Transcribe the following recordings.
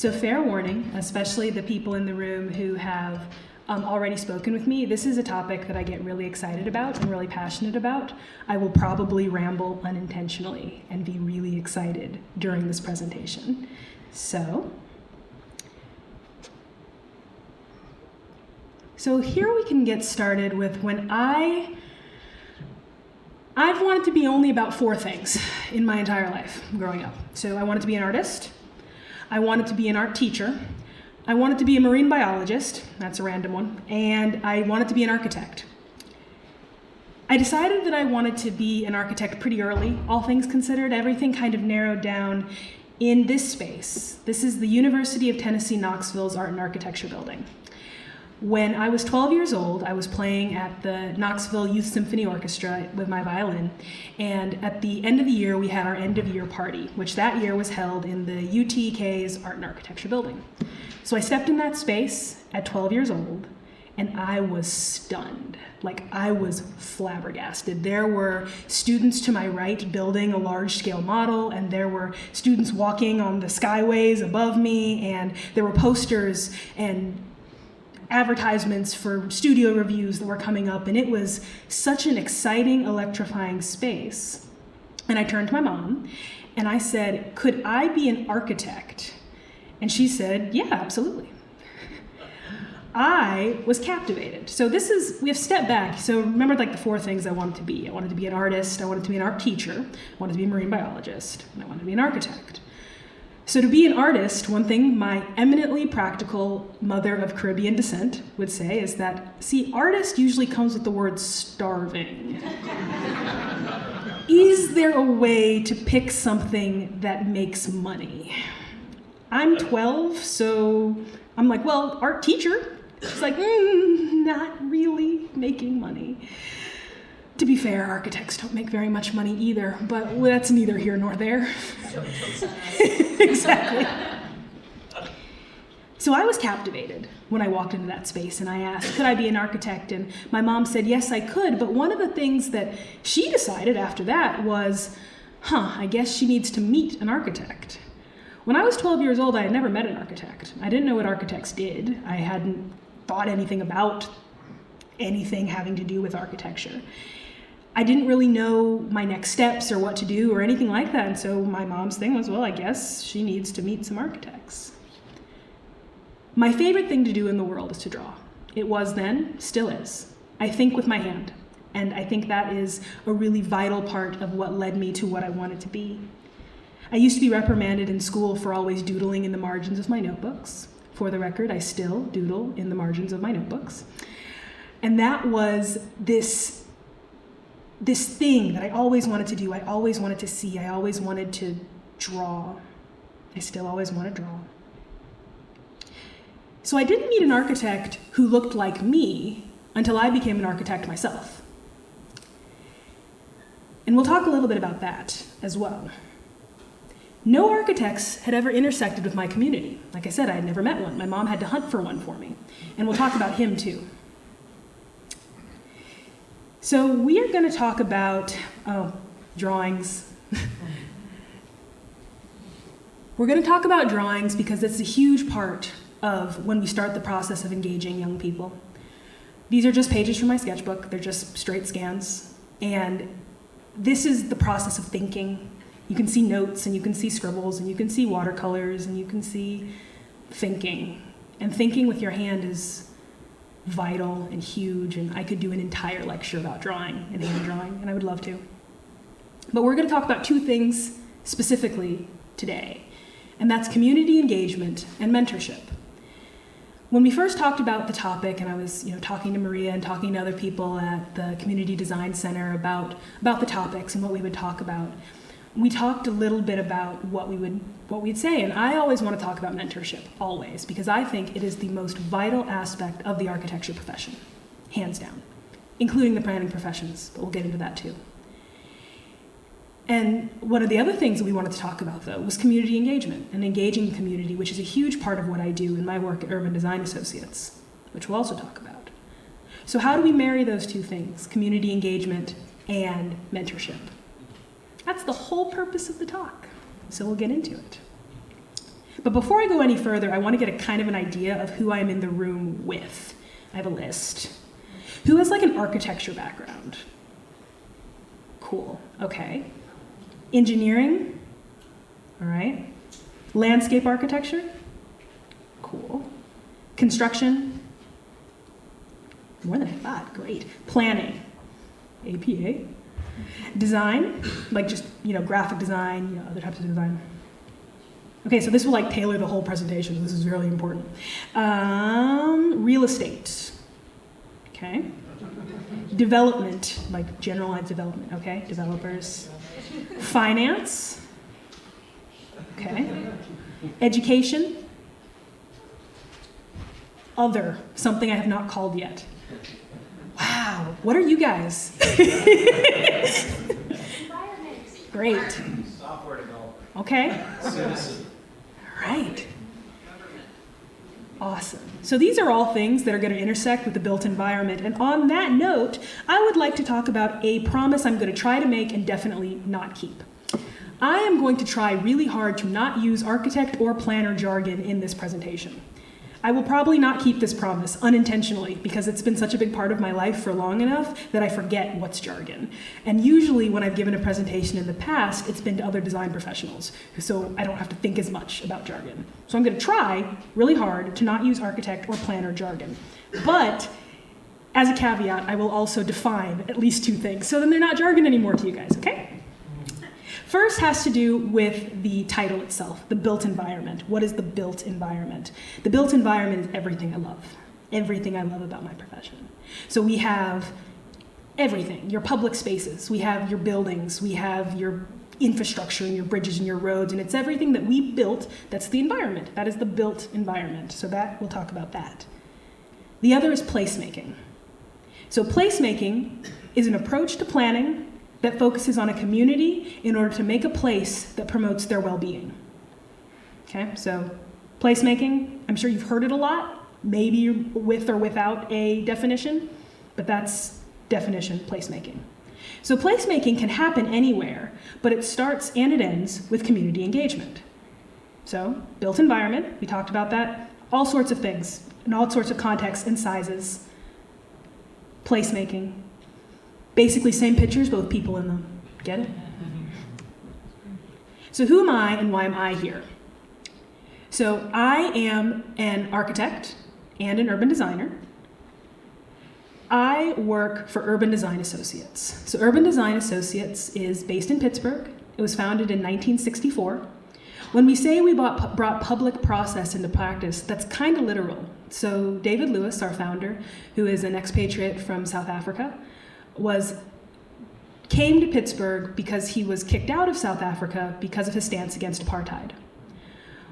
So fair warning, especially the people in the room who have already spoken with me, this is a topic that I get really excited about and really passionate about. I will probably ramble unintentionally and be really excited during this presentation. So here we can get started with when I've wanted to be only about 4 things in my entire life growing up. So I wanted to be an artist, I wanted to be an art teacher, I wanted to be a marine biologist, that's a random one, and I wanted to be an architect. I decided that I wanted to be an architect pretty early, all things considered. Everything kind of narrowed down in this space. This is the University of Tennessee, Knoxville's Art and Architecture building. When I was 12 years old, I was playing at the Knoxville Youth Symphony Orchestra with my violin, and at the end of the year, we had our end of year party, which that year was held in the UTK's Art and Architecture building. So I stepped in that space at 12 years old, and I was stunned. Like, I was flabbergasted. There were students to my right building a large-scale model, and there were students walking on the skyways above me, and there were posters and advertisements for studio reviews that were coming up, and it was such an exciting, electrifying space. And I turned to my mom, and I said, "Could I be an architect?" And she said, "Yeah, absolutely." I was captivated. So we have stepped back. So remember, like, the 4 things I wanted to be. I wanted to be an artist, I wanted to be an art teacher, I wanted to be a marine biologist, and I wanted to be an architect. So to be an artist, one thing my eminently practical mother of Caribbean descent would say is that, see, artist usually comes with the word starving. Is there a way to pick something that makes money? I'm 12, so I'm like, well, art teacher. It's like, not really making money. To be fair, architects don't make very much money either, but that's neither here nor there. Exactly. So I was captivated when I walked into that space, and I asked, could I be an architect? And my mom said, yes, I could, but one of the things that she decided after that was, I guess she needs to meet an architect. When I was 12 years old, I had never met an architect. I didn't know what architects did. I hadn't thought anything about anything having to do with architecture. I didn't really know my next steps or what to do or anything like that, and so my mom's thing was, well, I guess she needs to meet some architects. My favorite thing to do in the world is to draw. It was then, still is. I think with my hand, and I think that is a really vital part of what led me to what I wanted to be. I used to be reprimanded in school for always doodling in the margins of my notebooks. For the record, I still doodle in the margins of my notebooks. And that was this thing that I always wanted to do. I always wanted to see. I always wanted to draw. I still always want to draw. So I didn't meet an architect who looked like me until I became an architect myself. And we'll talk a little bit about that as well. No architects had ever intersected with my community. Like I said, I had never met one. My mom had to hunt for one for me. And we'll talk about him too. So we are going to talk about drawings. We're going to talk about drawings because it's a huge part of when we start the process of engaging young people. These are just pages from my sketchbook. They're just straight scans. And this is the process of thinking. You can see notes, and you can see scribbles, and you can see watercolors, and you can see thinking. And thinking with your hand is vital and huge, and I could do an entire lecture about drawing and hand drawing, and I would love to. But we're going to talk about 2 things specifically today, and that's community engagement and mentorship. When we first talked about the topic, and I was talking to Maria and talking to other people at the Community Design Center about the topics and what we would talk about, we talked a little bit about what we'd say, and I always want to talk about mentorship, always, because I think it is the most vital aspect of the architecture profession, hands down, including the planning professions, but we'll get into that too. And one of the other things that we wanted to talk about, though, was community engagement and engaging the community, which is a huge part of what I do in my work at Urban Design Associates, which we'll also talk about. So how do we marry those 2 things, community engagement and mentorship? That's the whole purpose of the talk, so we'll get into it. But before I go any further, I want to get a kind of an idea of who I'm in the room with. I have a list. Who has like an architecture background? Cool, okay. Engineering, all right. Landscape architecture, cool. Construction, more than I thought, great. Planning, APA. Design, like just, graphic design, other types of design. Okay, so this will like tailor the whole presentation. This is really important. Real estate, okay. Development, like generalized development, okay, developers. Finance, okay. Education. Other, something I have not called yet. Wow, what are you guys? Great. Software developer. Okay. Citizen. All right. Awesome. So these are all things that are going to intersect with the built environment. And on that note, I would like to talk about a promise I'm going to try to make and definitely not keep. I am going to try really hard to not use architect or planner jargon in this presentation. I will probably not keep this promise unintentionally because it's been such a big part of my life for long enough that I forget what's jargon. And usually when I've given a presentation in the past, it's been to other design professionals, so I don't have to think as much about jargon. So I'm going to try really hard to not use architect or planner jargon. But as a caveat, I will also define at least two things, so then they're not jargon anymore to you guys, okay? First has to do with the title itself, the built environment. What is the built environment? The built environment is everything I love about my profession. So we have everything, your public spaces, we have your buildings, we have your infrastructure and your bridges and your roads, and it's everything that we built that's the environment. That is the built environment. So that, we'll talk about that. The other is placemaking. So placemaking is an approach to planning that focuses on a community in order to make a place that promotes their well-being. Okay, so placemaking, I'm sure you've heard it a lot, maybe with or without a definition, but that's definition placemaking. So placemaking can happen anywhere, but it starts and it ends with community engagement. So built environment, we talked about that, all sorts of things, in all sorts of contexts and sizes. Placemaking. Basically same pictures, but with people in them. Get it? So who am I and why am I here? So I am an architect and an urban designer. I work for Urban Design Associates. So Urban Design Associates is based in Pittsburgh. It was founded in 1964. When we say we brought public process into practice, that's kind of literal. So David Lewis, our founder, who is an expatriate from South Africa, came to Pittsburgh because he was kicked out of South Africa because of his stance against apartheid.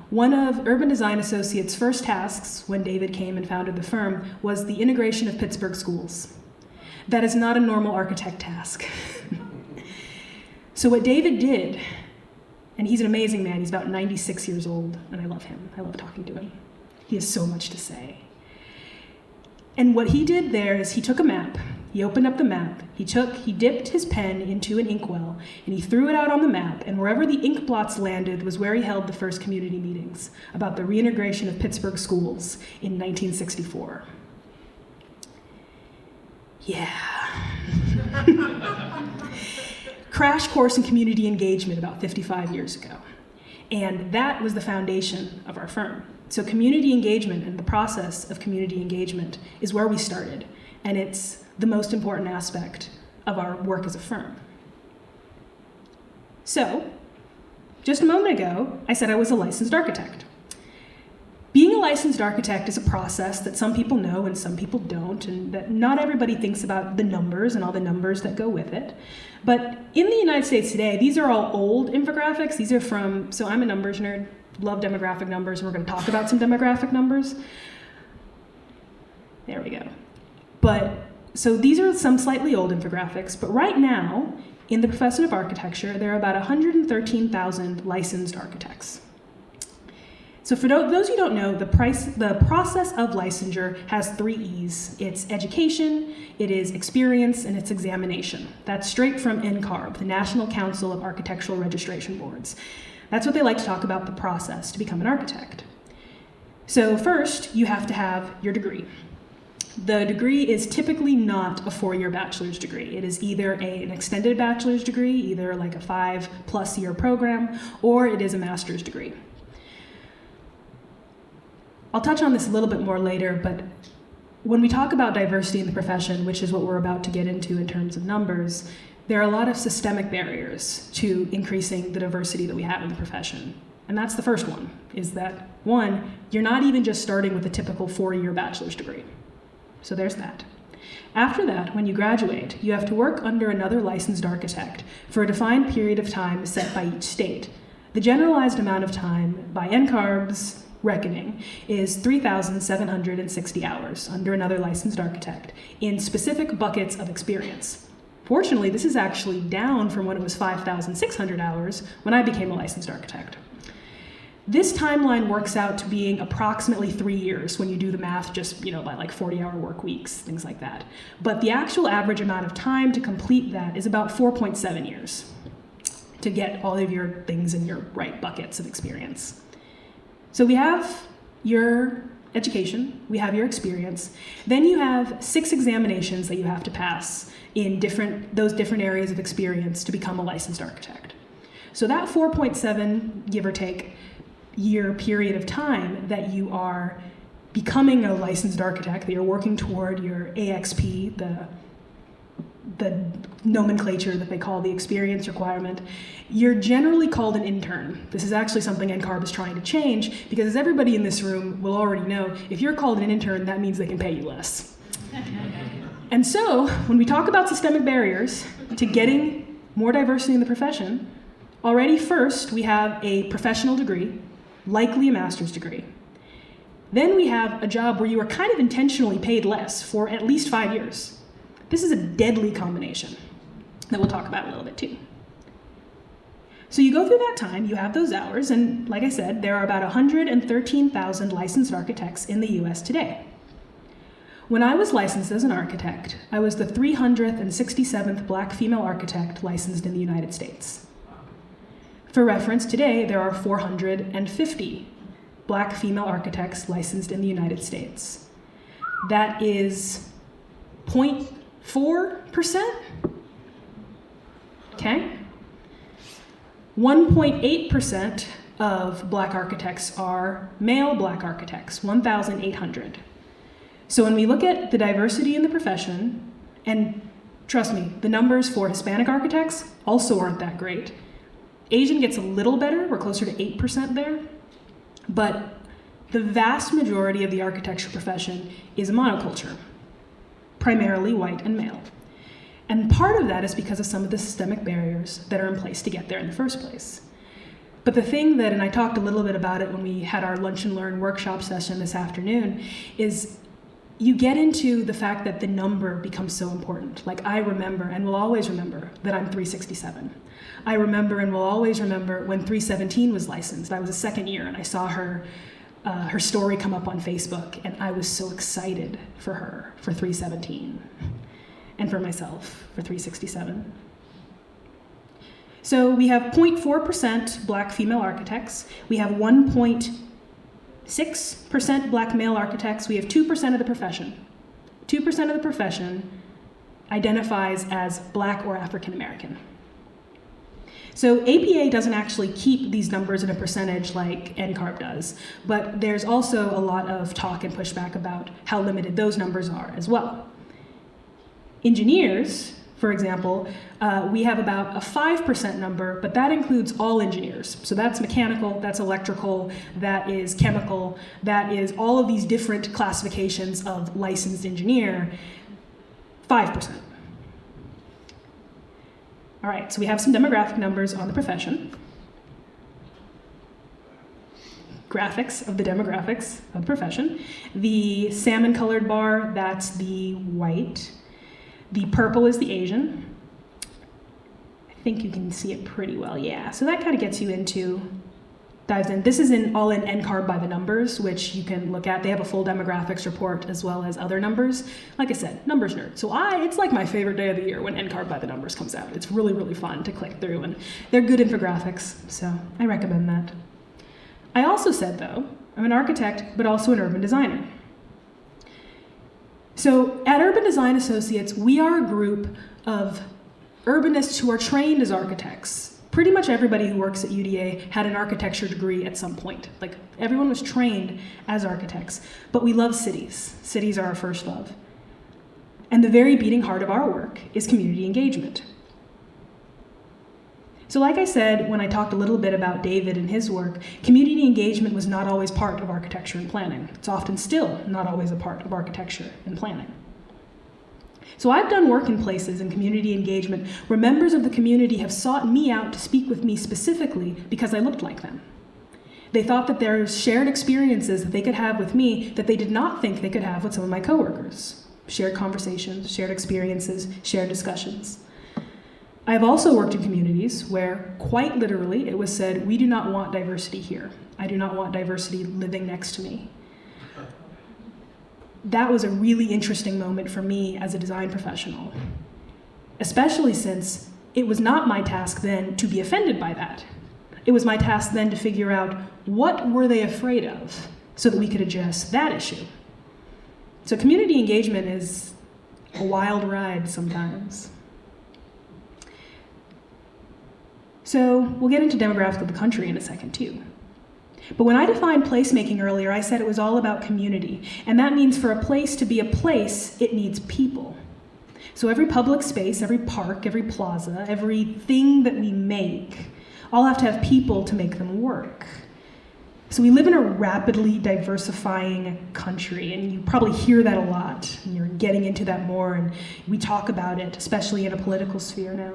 One of Urban Design Associates' first tasks when David came and founded the firm was the integration of Pittsburgh schools. That is not a normal architect task. So what David did, and he's an amazing man, he's about 96 years old, and I love him. I love talking to him. He has so much to say. And what he did there is he took a map, he opened up the map, he dipped his pen into an inkwell, and he threw it out on the map, and wherever the ink blots landed was where he held the first community meetings about the reintegration of Pittsburgh schools in 1964. Yeah. Crash course in community engagement about 55 years ago. And that was the foundation of our firm. So community engagement and the process of community engagement is where we started. And it's the most important aspect of our work as a firm. So, just a moment ago, I said I was a licensed architect. Being a licensed architect is a process that some people know and some people don't, and that not everybody thinks about the numbers and all the numbers that go with it. But in the United States today, these are all old infographics. These are from, so I'm a numbers nerd, love demographic numbers, and we're going to talk about some demographic numbers. There we go. So these are some slightly old infographics, but right now, in the profession of architecture, there are about 113,000 licensed architects. So for those who don't know, the process of licensure has 3 E's. It's education, it is experience, and it's examination. That's straight from NCARB, the National Council of Architectural Registration Boards. That's what they like to talk about, the process to become an architect. So first, you have to have your degree. The degree is typically not a 4-year bachelor's degree. It is either an extended bachelor's degree, either like a 5+ year program, or it is a master's degree. I'll touch on this a little bit more later, but when we talk about diversity in the profession, which is what we're about to get into in terms of numbers, there are a lot of systemic barriers to increasing the diversity that we have in the profession. And that's the first one, is that, one, you're not even just starting with a typical 4-year bachelor's degree. So there's that. After that, when you graduate, you have to work under another licensed architect for a defined period of time set by each state. The generalized amount of time by NCARB's reckoning is 3,760 hours under another licensed architect in specific buckets of experience. Fortunately, this is actually down from when it was 5,600 hours when I became a licensed architect. This timeline works out to being approximately 3 years when you do the math just, by like 40-hour work weeks, things like that. But the actual average amount of time to complete that is about 4.7 years to get all of your things in your right buckets of experience. So we have your education, we have your experience, then you have 6 examinations that you have to pass in those different areas of experience to become a licensed architect. So that 4.7, give or take, year period of time that you are becoming a licensed architect, that you're working toward your AXP, the nomenclature that they call the experience requirement, you're generally called an intern. This is actually something NCARB is trying to change, because as everybody in this room will already know, if you're called an intern, that means they can pay you less. And so, when we talk about systemic barriers to getting more diversity in the profession, already first we have a professional degree, likely a master's degree. Then we have a job where you are kind of intentionally paid less for at least 5 years. This is a deadly combination that we'll talk about a little bit too. So you go through that time, you have those hours, and like I said, there are about 113,000 licensed architects in the US today. When I was licensed as an architect, I was the 367th Black female architect licensed in the United States. For reference, today there are 450 Black female architects licensed in the United States. That is 0.4%, okay? 1.8% of Black architects are male Black architects, 1,800. So when we look at the diversity in the profession, and trust me, the numbers for Hispanic architects also aren't that great. Asian gets a little better, we're closer to 8% there, but the vast majority of the architecture profession is a monoculture, primarily white and male. And part of that is because of some of the systemic barriers that are in place to get there in the first place. But the thing that, and I talked a little bit about it when we had our Lunch and Learn workshop session this afternoon, is you get into the fact that the number becomes so important. Like, I remember and will always remember that I'm 367. I remember and will always remember when 317 was licensed. I was a second year and I saw her story come up on Facebook, and I was so excited for her for 317 and for myself for 367. So we have 0.4% Black female architects. We have 1.6% Black male architects. We have 2% of the profession. 2% of the profession identifies as Black or African American. So APA doesn't actually keep these numbers in a percentage like NCARB does, but there's also a lot of talk and pushback about how limited those numbers are as well. Engineers, for example, we have about a 5% number, but that includes all engineers. So that's mechanical, that's electrical, that is chemical, that is all of these different classifications of licensed engineer, 5%. All right, so we have some demographic numbers on the profession. Graphics of the demographics of the profession. The salmon-colored bar, that's the white. The purple is the Asian. I think you can see it pretty well, yeah. So that kind of gets you into dives in. This is all in NCARB by the numbers, which you can look at. They have a full demographics report as well as other numbers. Like I said, numbers nerd. So it's like my favorite day of the year when NCARB by the numbers comes out. It's really, really fun to click through, and they're good infographics, so I recommend that. I also said, though, I'm an architect, but also an urban designer. So at Urban Design Associates, we are a group of urbanists who are trained as architects. Pretty much everybody who works at UDA had an architecture degree at some point. Like, everyone was trained as architects, but we love cities. Cities are our first love. And the very beating heart of our work is community engagement. So like I said, when I talked a little bit about David and his work, community engagement was not always part of architecture and planning. It's often still not always a part of architecture and planning. So I've done work in places in community engagement where members of the community have sought me out to speak with me specifically because I looked like them. They thought that there are shared experiences that they could have with me that they did not think they could have with some of my coworkers. Shared conversations, shared experiences, shared discussions. I have also worked in communities where, quite literally, it was said, we do not want diversity here. I do not want diversity living next to me. That was a really interesting moment for me as a design professional, especially since it was not my task then to be offended by that. It was my task then to figure out what were they afraid of so that we could address that issue. So community engagement is a wild ride sometimes. So we'll get into demographics of the country in a second too. But when I defined placemaking earlier, I said it was all about community. And that means for a place to be a place, it needs people. So every public space, every park, every plaza, everything that we make, all have to have people to make them work. So we live in a rapidly diversifying country, and you probably hear that a lot. And you're getting into that more, and we talk about it, especially in a political sphere now.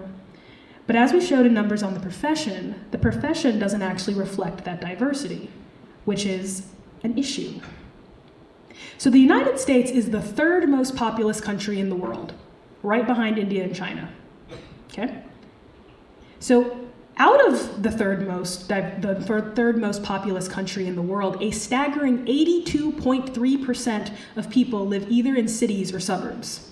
But as we showed in numbers on the profession doesn't actually reflect that diversity, which is an issue. So the United States is the third most populous country in the world, right behind India and China. Okay? So out of the third most populous country in the world, a staggering 82.3% of people live either in cities or suburbs.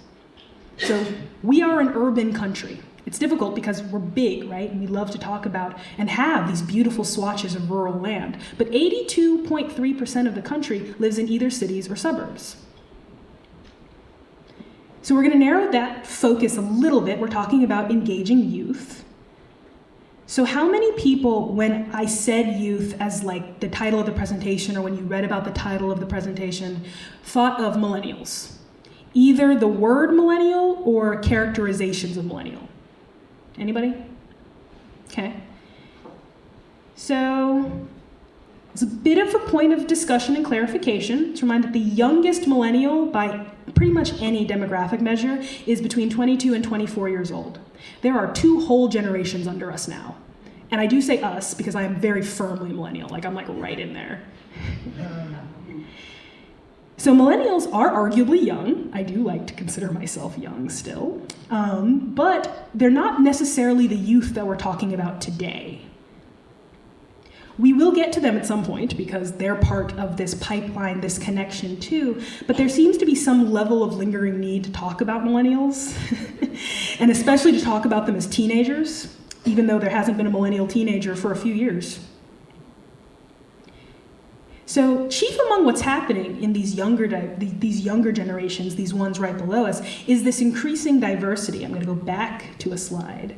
So we are an urban country. It's difficult because we're big, right? And we love to talk about and have these beautiful swatches of rural land. But 82.3% of the country lives in either cities or suburbs. So we're going to narrow that focus a little bit. We're talking about engaging youth. So how many people, when I said youth as like the title of the presentation, or when you read about the title of the presentation, thought of millennials? Either the word millennial or characterizations of millennial. Anybody? Okay. So it's a bit of a point of discussion and clarification to remind that the youngest millennial by pretty much any demographic measure is between 22 and 24 years old. There are 2 whole generations under us now. And I do say us because I am very firmly millennial, like I'm like right in there. So millennials are arguably young. I do like to consider myself young still, but they're not necessarily the youth that we're talking about today. We will get to them at some point because they're part of this pipeline, this connection too, but there seems to be some level of lingering need to talk about millennials, and especially to talk about them as teenagers, even though there hasn't been a millennial teenager for a few years. So chief among what's happening in these younger generations, these ones right below us, is this increasing diversity. I'm going to go back to a slide.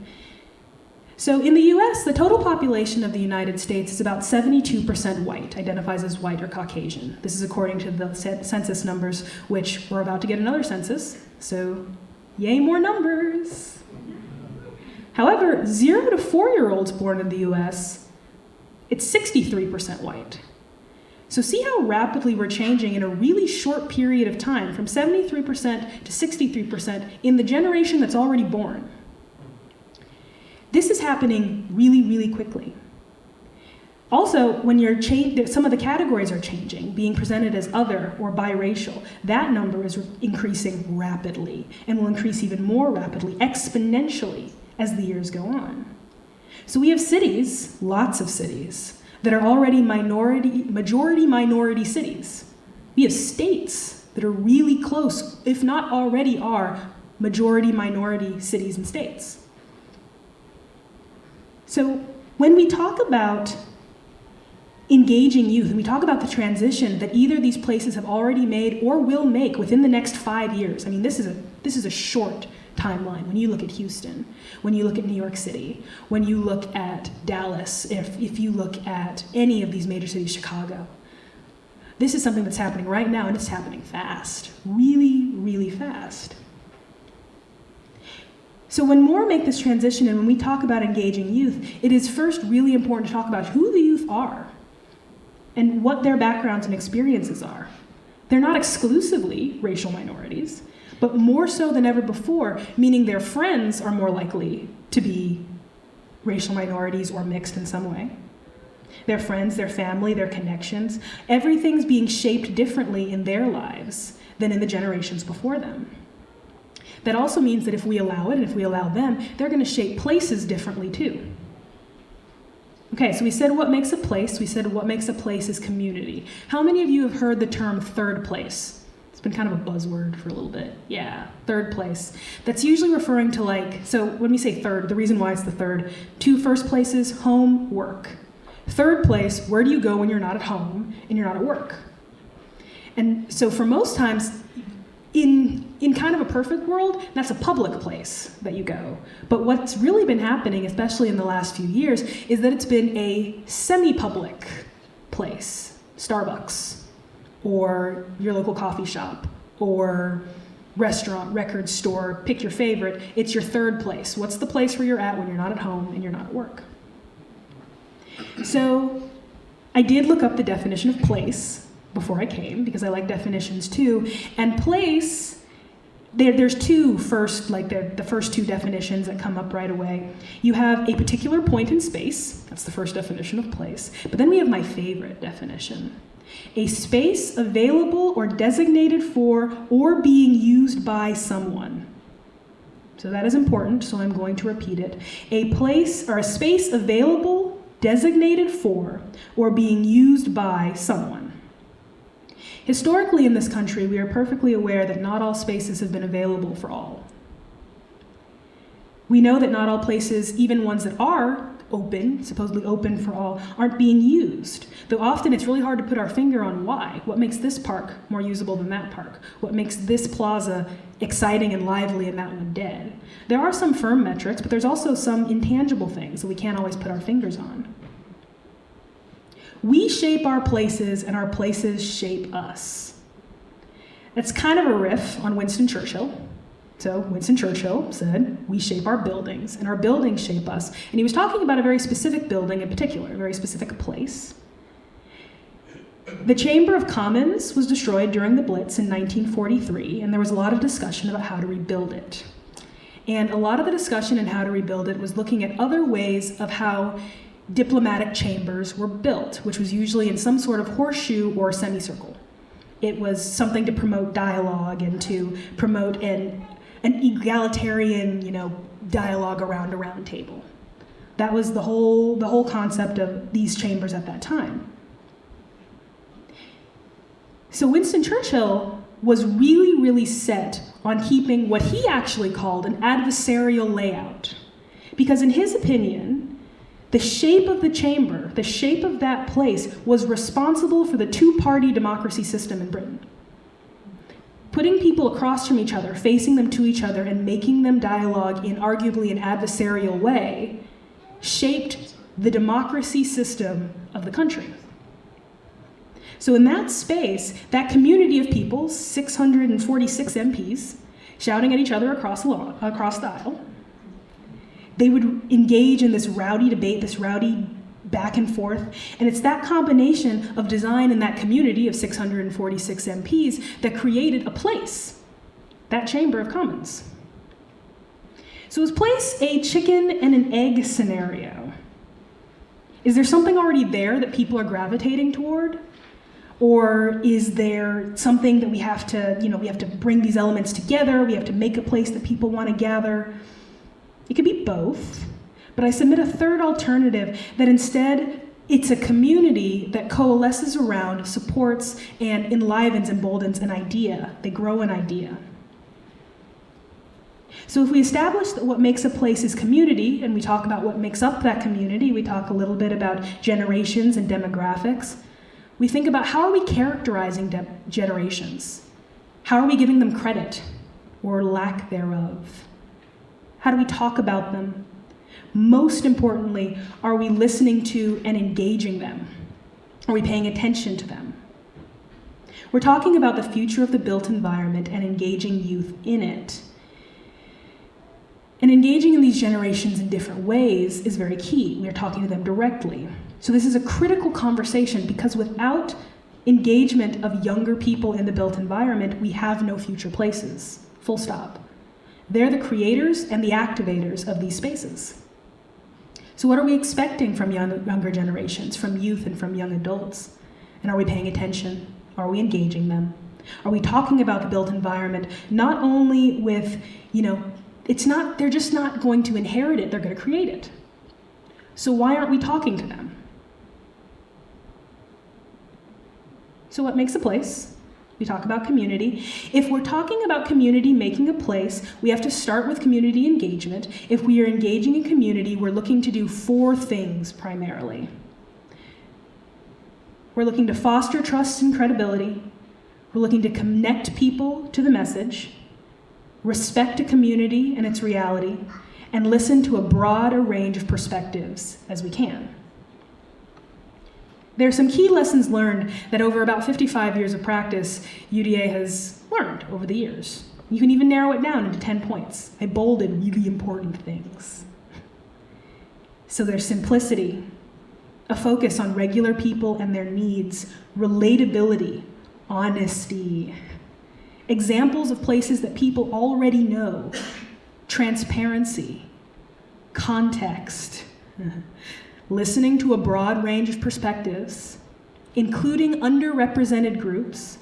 So in the US, the total population of the United States is about 72% white, identifies as white or Caucasian. This is according to the census numbers, which we're about to get another census, so yay, more numbers. However, 0 to 4-year-olds born in the US, it's 63% white. So see how rapidly we're changing in a really short period of time, from 73% to 63% in the generation that's already born. This is happening really, really quickly. Also, when some of the categories are changing, being presented as other or biracial, that number is increasing rapidly and will increase even more rapidly, exponentially, as the years go on. So we have cities, lots of cities, that are already majority minority cities. We have states that are really close, if not already are, majority minority cities and states. So when we talk about engaging youth, and we talk about the transition that either these places have already made or will make within the next 5 years, I mean, this is a short timeline. When you look at Houston, when you look at New York City, when you look at Dallas, if you look at any of these major cities, Chicago, this is something that's happening right now, and it's happening fast, really, really fast. So when more make this transition, and when we talk about engaging youth, it is first really important to talk about who the youth are and what their backgrounds and experiences are. They're not exclusively racial minorities, but more so than ever before, meaning their friends are more likely to be racial minorities or mixed in some way. Their friends, their family, their connections, everything's being shaped differently in their lives than in the generations before them. That also means that if we allow it, and if we allow them, they're going to shape places differently too. Okay, so we said what makes a place. We said what makes a place is community. How many of you have heard the term third place? It's been kind of a buzzword for a little bit. Yeah, third place. That's usually referring to so when we say third, the reason why it's the third, 2 first places, home, work. Third place, where do you go when you're not at home and you're not at work? And so for most times, in kind of a perfect world, that's a public place that you go. But what's really been happening, especially in the last few years, is that it's been a semi-public place. Starbucks, or your local coffee shop, or restaurant, record store, pick your favorite. It's your third place. What's the place where you're at when you're not at home and you're not at work? So I did look up the definition of place before I came, because I like definitions too. And place, there's the first 2 definitions that come up right away. You have a particular point in space. That's the first definition of place. But then we have my favorite definition. A space available or designated for or being used by someone. So that is important, so I'm going to repeat it. A place or a space available, designated for, or being used by someone. Historically in this country, we are perfectly aware that not all spaces have been available for all. We know that not all places, even ones that are open, supposedly open for all, aren't being used. Though often it's really hard to put our finger on why. What makes this park more usable than that park? What makes this plaza exciting and lively and that one dead? There are some firm metrics, but there's also some intangible things that we can't always put our fingers on. We shape our places, and our places shape us. That's kind of a riff on Winston Churchill. So Winston Churchill said, we shape our buildings, and our buildings shape us. And he was talking about a very specific building in particular, a very specific place. The Chamber of Commons was destroyed during the Blitz in 1943, and there was a lot of discussion about how to rebuild it. And a lot of the discussion in how to rebuild it was looking at other ways of how diplomatic chambers were built, which was usually in some sort of horseshoe or semicircle. It was something to promote dialogue and to promote an egalitarian, dialogue around a round table. That was the whole concept of these chambers at that time. So Winston Churchill was really, really set on keeping what he actually called an adversarial layout. Because in his opinion, the shape of the chamber, the shape of that place, was responsible for the 2-party democracy system in Britain. Putting people across from each other, facing them to each other, and making them dialogue in arguably an adversarial way shaped the democracy system of the country. So in that space, that community of people, 646 MPs, shouting at each other across the aisle, they would engage in this rowdy debate, this rowdy back and forth, and it's that combination of design in that community of 646 MPs that created a place, that Chamber of Commons. So is place a chicken and an egg scenario? Is there something already there that people are gravitating toward? Or is there something that we have to bring these elements together, we have to make a place that people want to gather? It could be both, but I submit a third alternative that instead It's a community that coalesces around, supports, and enlivens, emboldens an idea. They grow an idea. So if we establish that what makes a place is community, and we talk about what makes up that community, we talk a little bit about generations and demographics, we think about how are we characterizing generations? How are we giving them credit or lack thereof? How do we talk about them? Most importantly, are we listening to and engaging them? Are we paying attention to them? We're talking about the future of the built environment and engaging youth in it. And engaging in these generations in different ways is very key. We're talking to them directly. So this is a critical conversation because without engagement of younger people in the built environment, we have no future places. Full stop. They're the creators and the activators of these spaces. So what are we expecting from younger generations, from youth and from young adults? And are we paying attention? Are we engaging them? Are we talking about the built environment not only with, they're just not going to inherit it, they're going to create it. So why aren't we talking to them? So what makes a place? We talk about community. If we're talking about community making a place, we have to start with community engagement. If we are engaging in community, we're looking to do 4 things primarily. We're looking to foster trust and credibility. We're looking to connect people to the message, respect a community and its reality, and listen to a broad range of perspectives as we can. There are some key lessons learned that over about 55 years of practice, UDA has learned over the years. You can even narrow it down into 10 points. I bolded really important things. So there's simplicity, a focus on regular people and their needs, relatability, honesty, examples of places that people already know, transparency, context, listening to a broad range of perspectives, including underrepresented groups,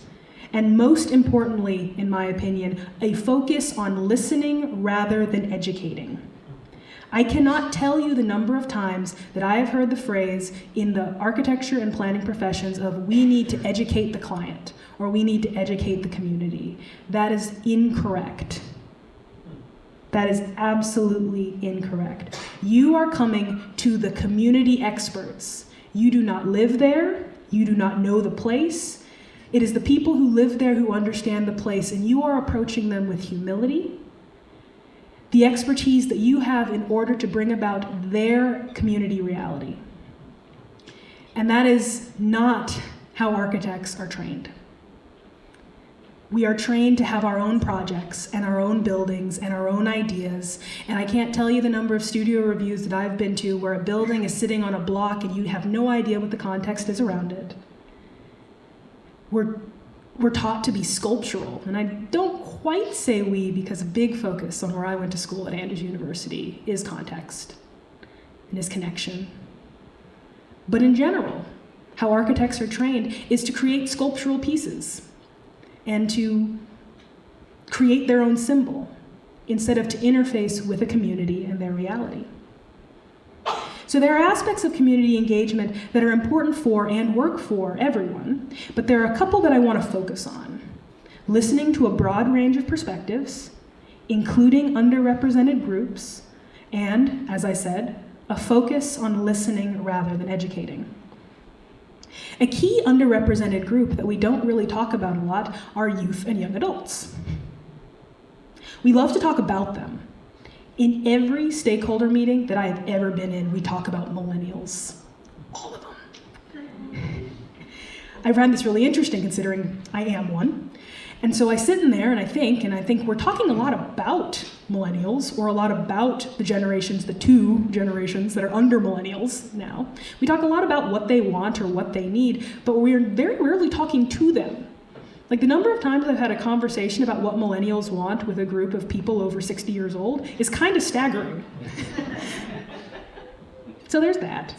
and most importantly, in my opinion, a focus on listening rather than educating. I cannot tell you the number of times that I have heard the phrase in the architecture and planning professions of we need to educate the client or we need to educate the community. That is incorrect. That is absolutely incorrect. You are coming to the community experts. You do not live there. You do not know the place. It is the people who live there who understand the place, and you are approaching them with humility, the expertise that you have in order to bring about their community reality. And that is not how architects are trained. We are trained to have our own projects and our own buildings and our own ideas. And I can't tell you the number of studio reviews that I've been to where a building is sitting on a block and you have no idea what the context is around it. We're taught to be sculptural. And I don't quite say we because a big focus on where I went to school at Andrews University is context and is connection. But in general, how architects are trained is to create sculptural pieces and to create their own symbol instead of to interface with a community and their reality. So there are aspects of community engagement that are important for and work for everyone, but there are a couple that I want to focus on. Listening to a broad range of perspectives, including underrepresented groups, and, as I said, a focus on listening rather than educating. A key underrepresented group that we don't really talk about a lot are youth and young adults. We love to talk about them. In every stakeholder meeting that I have ever been in, we talk about millennials. All of them. I find this really interesting considering I am one. And so I sit in there and I think we're talking a lot about millennials or a lot about the generations, the 2 generations that are under millennials now. We talk a lot about what they want or what they need, but we're very rarely talking to them. Like the number of times I've had a conversation about what millennials want with a group of people over 60 years old is kind of staggering. So there's that.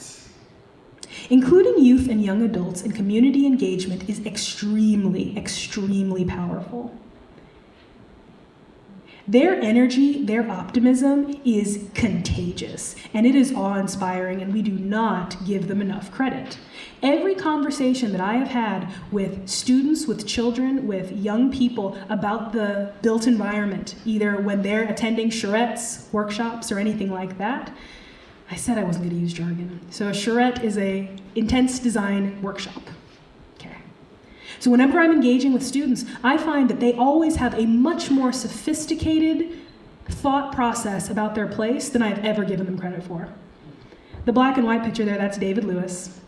Including youth and young adults in community engagement is extremely, extremely powerful. Their energy, their optimism is contagious, and it is awe-inspiring, and we do not give them enough credit. Every conversation that I have had with students, with children, with young people about the built environment, either when they're attending charrettes, workshops, or anything like that, I said I wasn't going to use jargon. So a charrette is a intense design workshop. So whenever I'm engaging with students, I find that they always have a much more sophisticated thought process about their place than I've ever given them credit for. The black and white picture there, that's David Lewis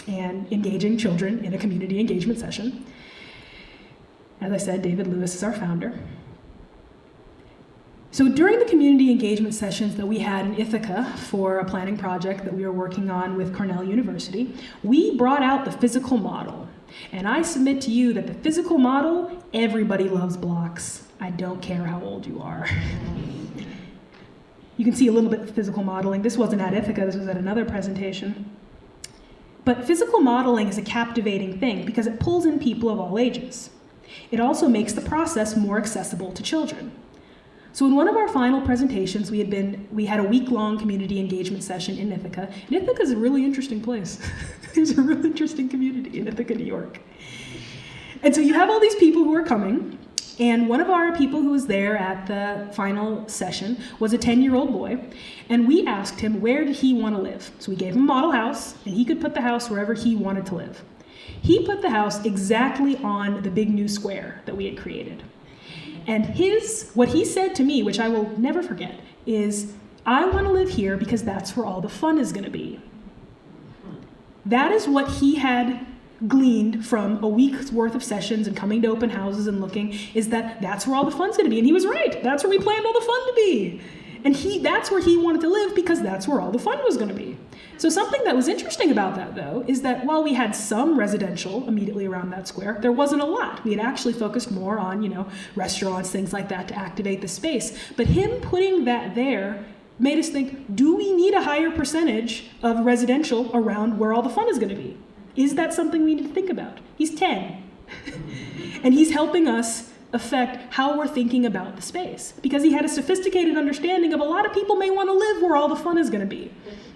and engaging children in a community engagement session. As I said, David Lewis is our founder. So during the community engagement sessions that we had in Ithaca for a planning project that we were working on with Cornell University, we brought out the physical model. And I submit to you that the physical model, everybody loves blocks. I don't care how old you are. You can see a little bit of physical modeling. This wasn't at Ithaca, this was at another presentation. But physical modeling is a captivating thing because it pulls in people of all ages. It also makes the process more accessible to children. So in one of our final presentations, we had a week-long community engagement session in Ithaca. And Ithaca is a really interesting place. There's a really interesting community in Ithaca, New York. And so you have all these people who are coming, and one of our people who was there at the final session was a 10-year-old boy, and we asked him where did he want to live. So we gave him a model house, and he could put the house wherever he wanted to live. He put the house exactly on the big new square that we had created. And what he said to me, which I will never forget, is, I want to live here because that's where all the fun is going to be. That is what he had gleaned from a week's worth of sessions and coming to open houses and looking, is that that's where all the fun's going to be. And he was right. That's where we planned all the fun to be. And that's where he wanted to live because that's where all the fun was going to be. So something that was interesting about that, though, is that while we had some residential immediately around that square, there wasn't a lot. We had actually focused more on, restaurants, things like that to activate the space. But him putting that there made us think, do we need a higher percentage of residential around where all the fun is going to be? Is that something we need to think about? He's 10. And he's helping us affect how we're thinking about the space, because he had a sophisticated understanding of a lot of people may want to live where all the fun is going to be.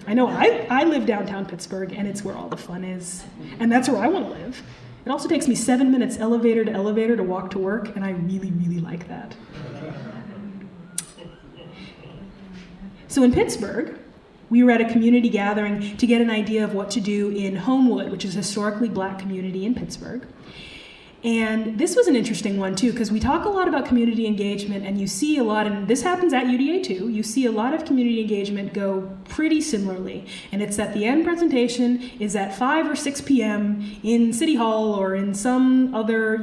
I know I live downtown Pittsburgh, and it's where all the fun is, and that's where I want to live. It also takes me 7 minutes elevator to walk to work, and I really, really like that. So in Pittsburgh, we were at a community gathering to get an idea of what to do in Homewood, which is a historically black community in Pittsburgh. And this was an interesting one too, because we talk a lot about community engagement, and you see a lot, and this happens at UDA too, you see a lot of community engagement go pretty similarly. And it's that the end presentation is at 5 or 6 p.m. in City Hall or in some other,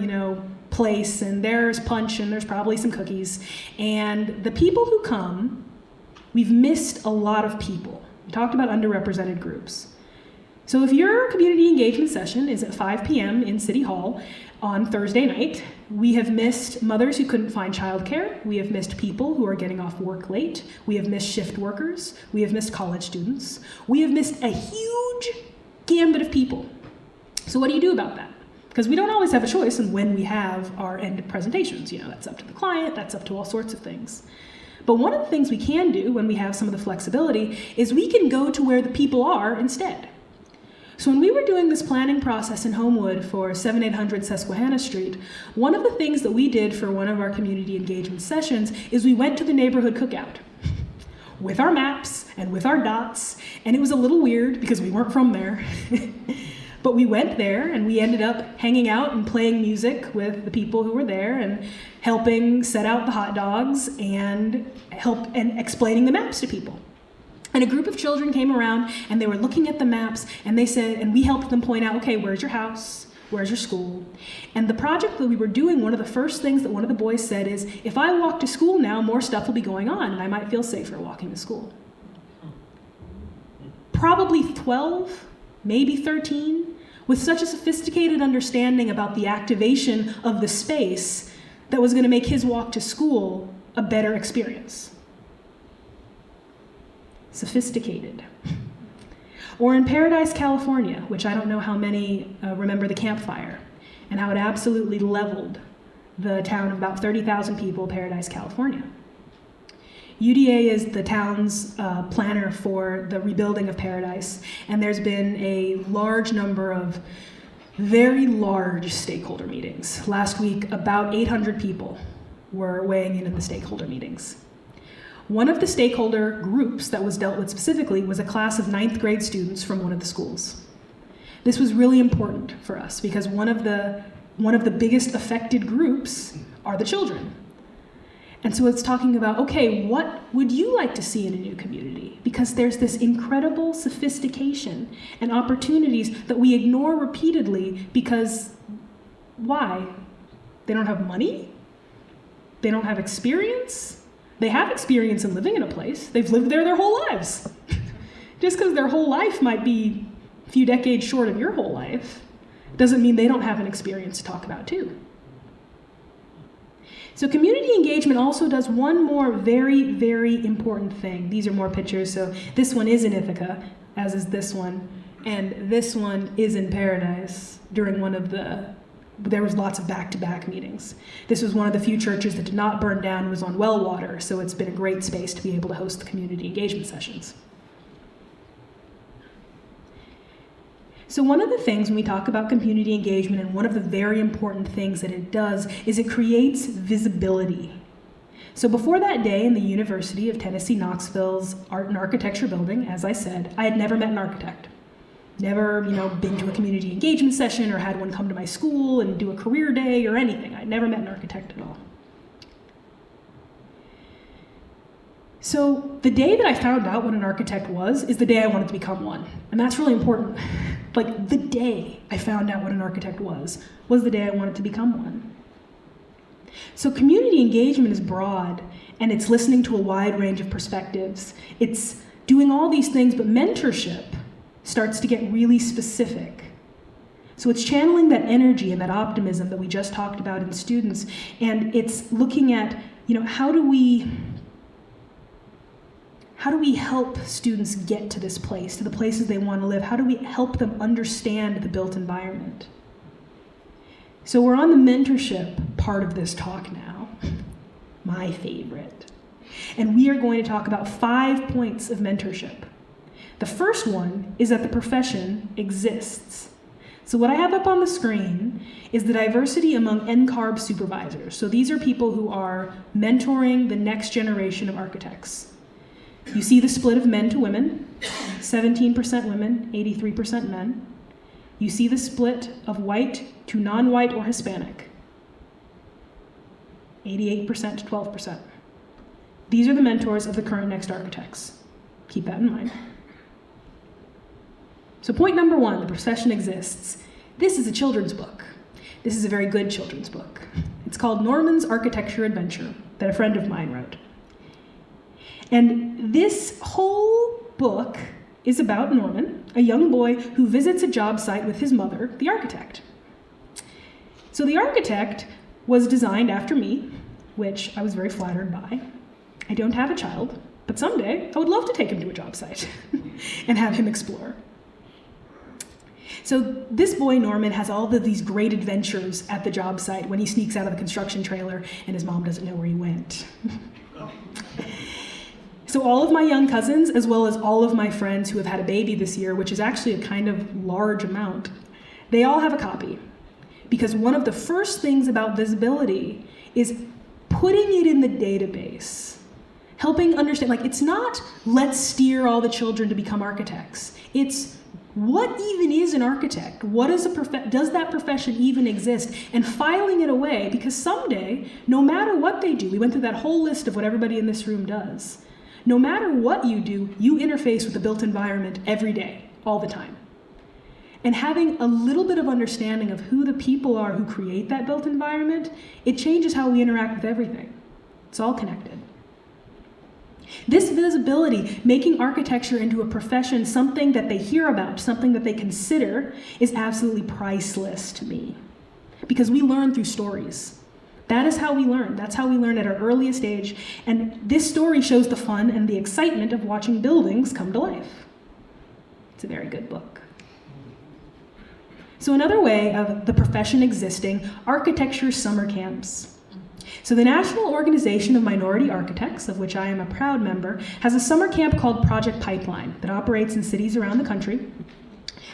place, and there's punch and there's probably some cookies. And the people who come, we've missed a lot of people. We talked about underrepresented groups. So if your community engagement session is at 5 p.m. in City Hall on Thursday night, we have missed mothers who couldn't find childcare. We have missed people who are getting off work late. We have missed shift workers. We have missed college students. We have missed a huge gambit of people. So what do you do about that? Because we don't always have a choice in when we have our end presentations. That's up to the client, that's up to all sorts of things. But one of the things we can do when we have some of the flexibility is we can go to where the people are instead. So when we were doing this planning process in Homewood for 7800 Susquehanna Street, one of the things that we did for one of our community engagement sessions is we went to the neighborhood cookout with our maps and with our dots, and it was a little weird because we weren't from there. But we went there and we ended up hanging out and playing music with the people who were there and helping set out the hot dogs and explaining the maps to people. And a group of children came around and they were looking at the maps, and they said, and we helped them point out, okay, where's your house? Where's your school? And the project that we were doing, one of the first things that one of the boys said is, if I walk to school now, more stuff will be going on and I might feel safer walking to school. Probably 12, maybe 13, with such a sophisticated understanding about the activation of the space that was going to make his walk to school a better experience. Sophisticated. Or in Paradise, California, which I don't know how many remember the campfire, and how it absolutely leveled the town of about 30,000 people, Paradise, California. UDA is the town's planner for the rebuilding of Paradise, and there's been a large number of very large stakeholder meetings. Last week, about 800 people were weighing in the stakeholder meetings. One of the stakeholder groups that was dealt with specifically was a class of 9th grade students from one of the schools. This was really important for us because one of the biggest affected groups are the children. And so it's talking about, okay, what would you like to see in a new community? Because there's this incredible sophistication and opportunities that we ignore repeatedly because why? They don't have money? They don't have experience? They have experience in living in a place. They've lived there their whole lives. Just because their whole life might be a few decades short of your whole life doesn't mean they don't have an experience to talk about too. So community engagement also does one more very, very important thing. These are more pictures. So this one is in Ithaca, as is this one. And this one is in Paradise during there was lots of back-to-back meetings. This was one of the few churches that did not burn down and was on well water, so it's been a great space to be able to host the community engagement sessions. So one of the things when we talk about community engagement, and one of the very important things that it does, is it creates visibility. So before that day in the University of Tennessee Knoxville's Art and Architecture building, as I said, I had never met an architect. Never, been to a community engagement session or had one come to my school and do a career day or anything. I'd never met an architect at all. So the day that I found out what an architect was is the day I wanted to become one. And that's really important. Like the day I found out what an architect was the day I wanted to become one. So community engagement is broad, and it's listening to a wide range of perspectives. It's doing all these things, but mentorship starts to get really specific. So it's channeling that energy and that optimism that we just talked about in students, and it's looking at, how do we help students get to this place, to the places they want to live? How do we help them understand the built environment? So we're on the mentorship part of this talk now, my favorite. And we are going to talk about 5 points of mentorship. The first one is that the profession exists. So what I have up on the screen is the diversity among NCARB supervisors. So these are people who are mentoring the next generation of architects. You see the split of men to women, 17% women, 83% men. You see the split of white to non-white or Hispanic, 88% to 12%. These are the mentors of the current next architects. Keep that in mind. So point number 1, the profession exists. This is a children's book. This is a very good children's book. It's called Norman's Architecture Adventure that a friend of mine wrote. And this whole book is about Norman, a young boy who visits a job site with his mother, the architect. So the architect was designed after me, which I was very flattered by. I don't have a child, but someday I would love to take him to a job site and have him explore. So this boy, Norman, has all of these great adventures at the job site when he sneaks out of the construction trailer and his mom doesn't know where he went. So all of my young cousins, as well as all of my friends who have had a baby this year, which is actually a kind of large amount, they all have a copy. Because one of the first things about visibility is putting it in the database, helping understand, it's not let's steer all the children to become architects. It's what even is an architect? What is does that profession even exist? And filing it away, because someday, no matter what they do, we went through that whole list of what everybody in this room does. No matter what you do, you interface with the built environment every day, all the time. And having a little bit of understanding of who the people are who create that built environment, it changes how we interact with everything. It's all connected. This visibility, making architecture into a profession, something that they hear about, something that they consider, is absolutely priceless to me. Because we learn through stories. That is how we learn. That's how we learn at our earliest age. And this story shows the fun and the excitement of watching buildings come to life. It's a very good book. So another way of the profession existing, architecture summer camps. So the National Organization of Minority Architects, of which I am a proud member, has a summer camp called Project Pipeline that operates in cities around the country.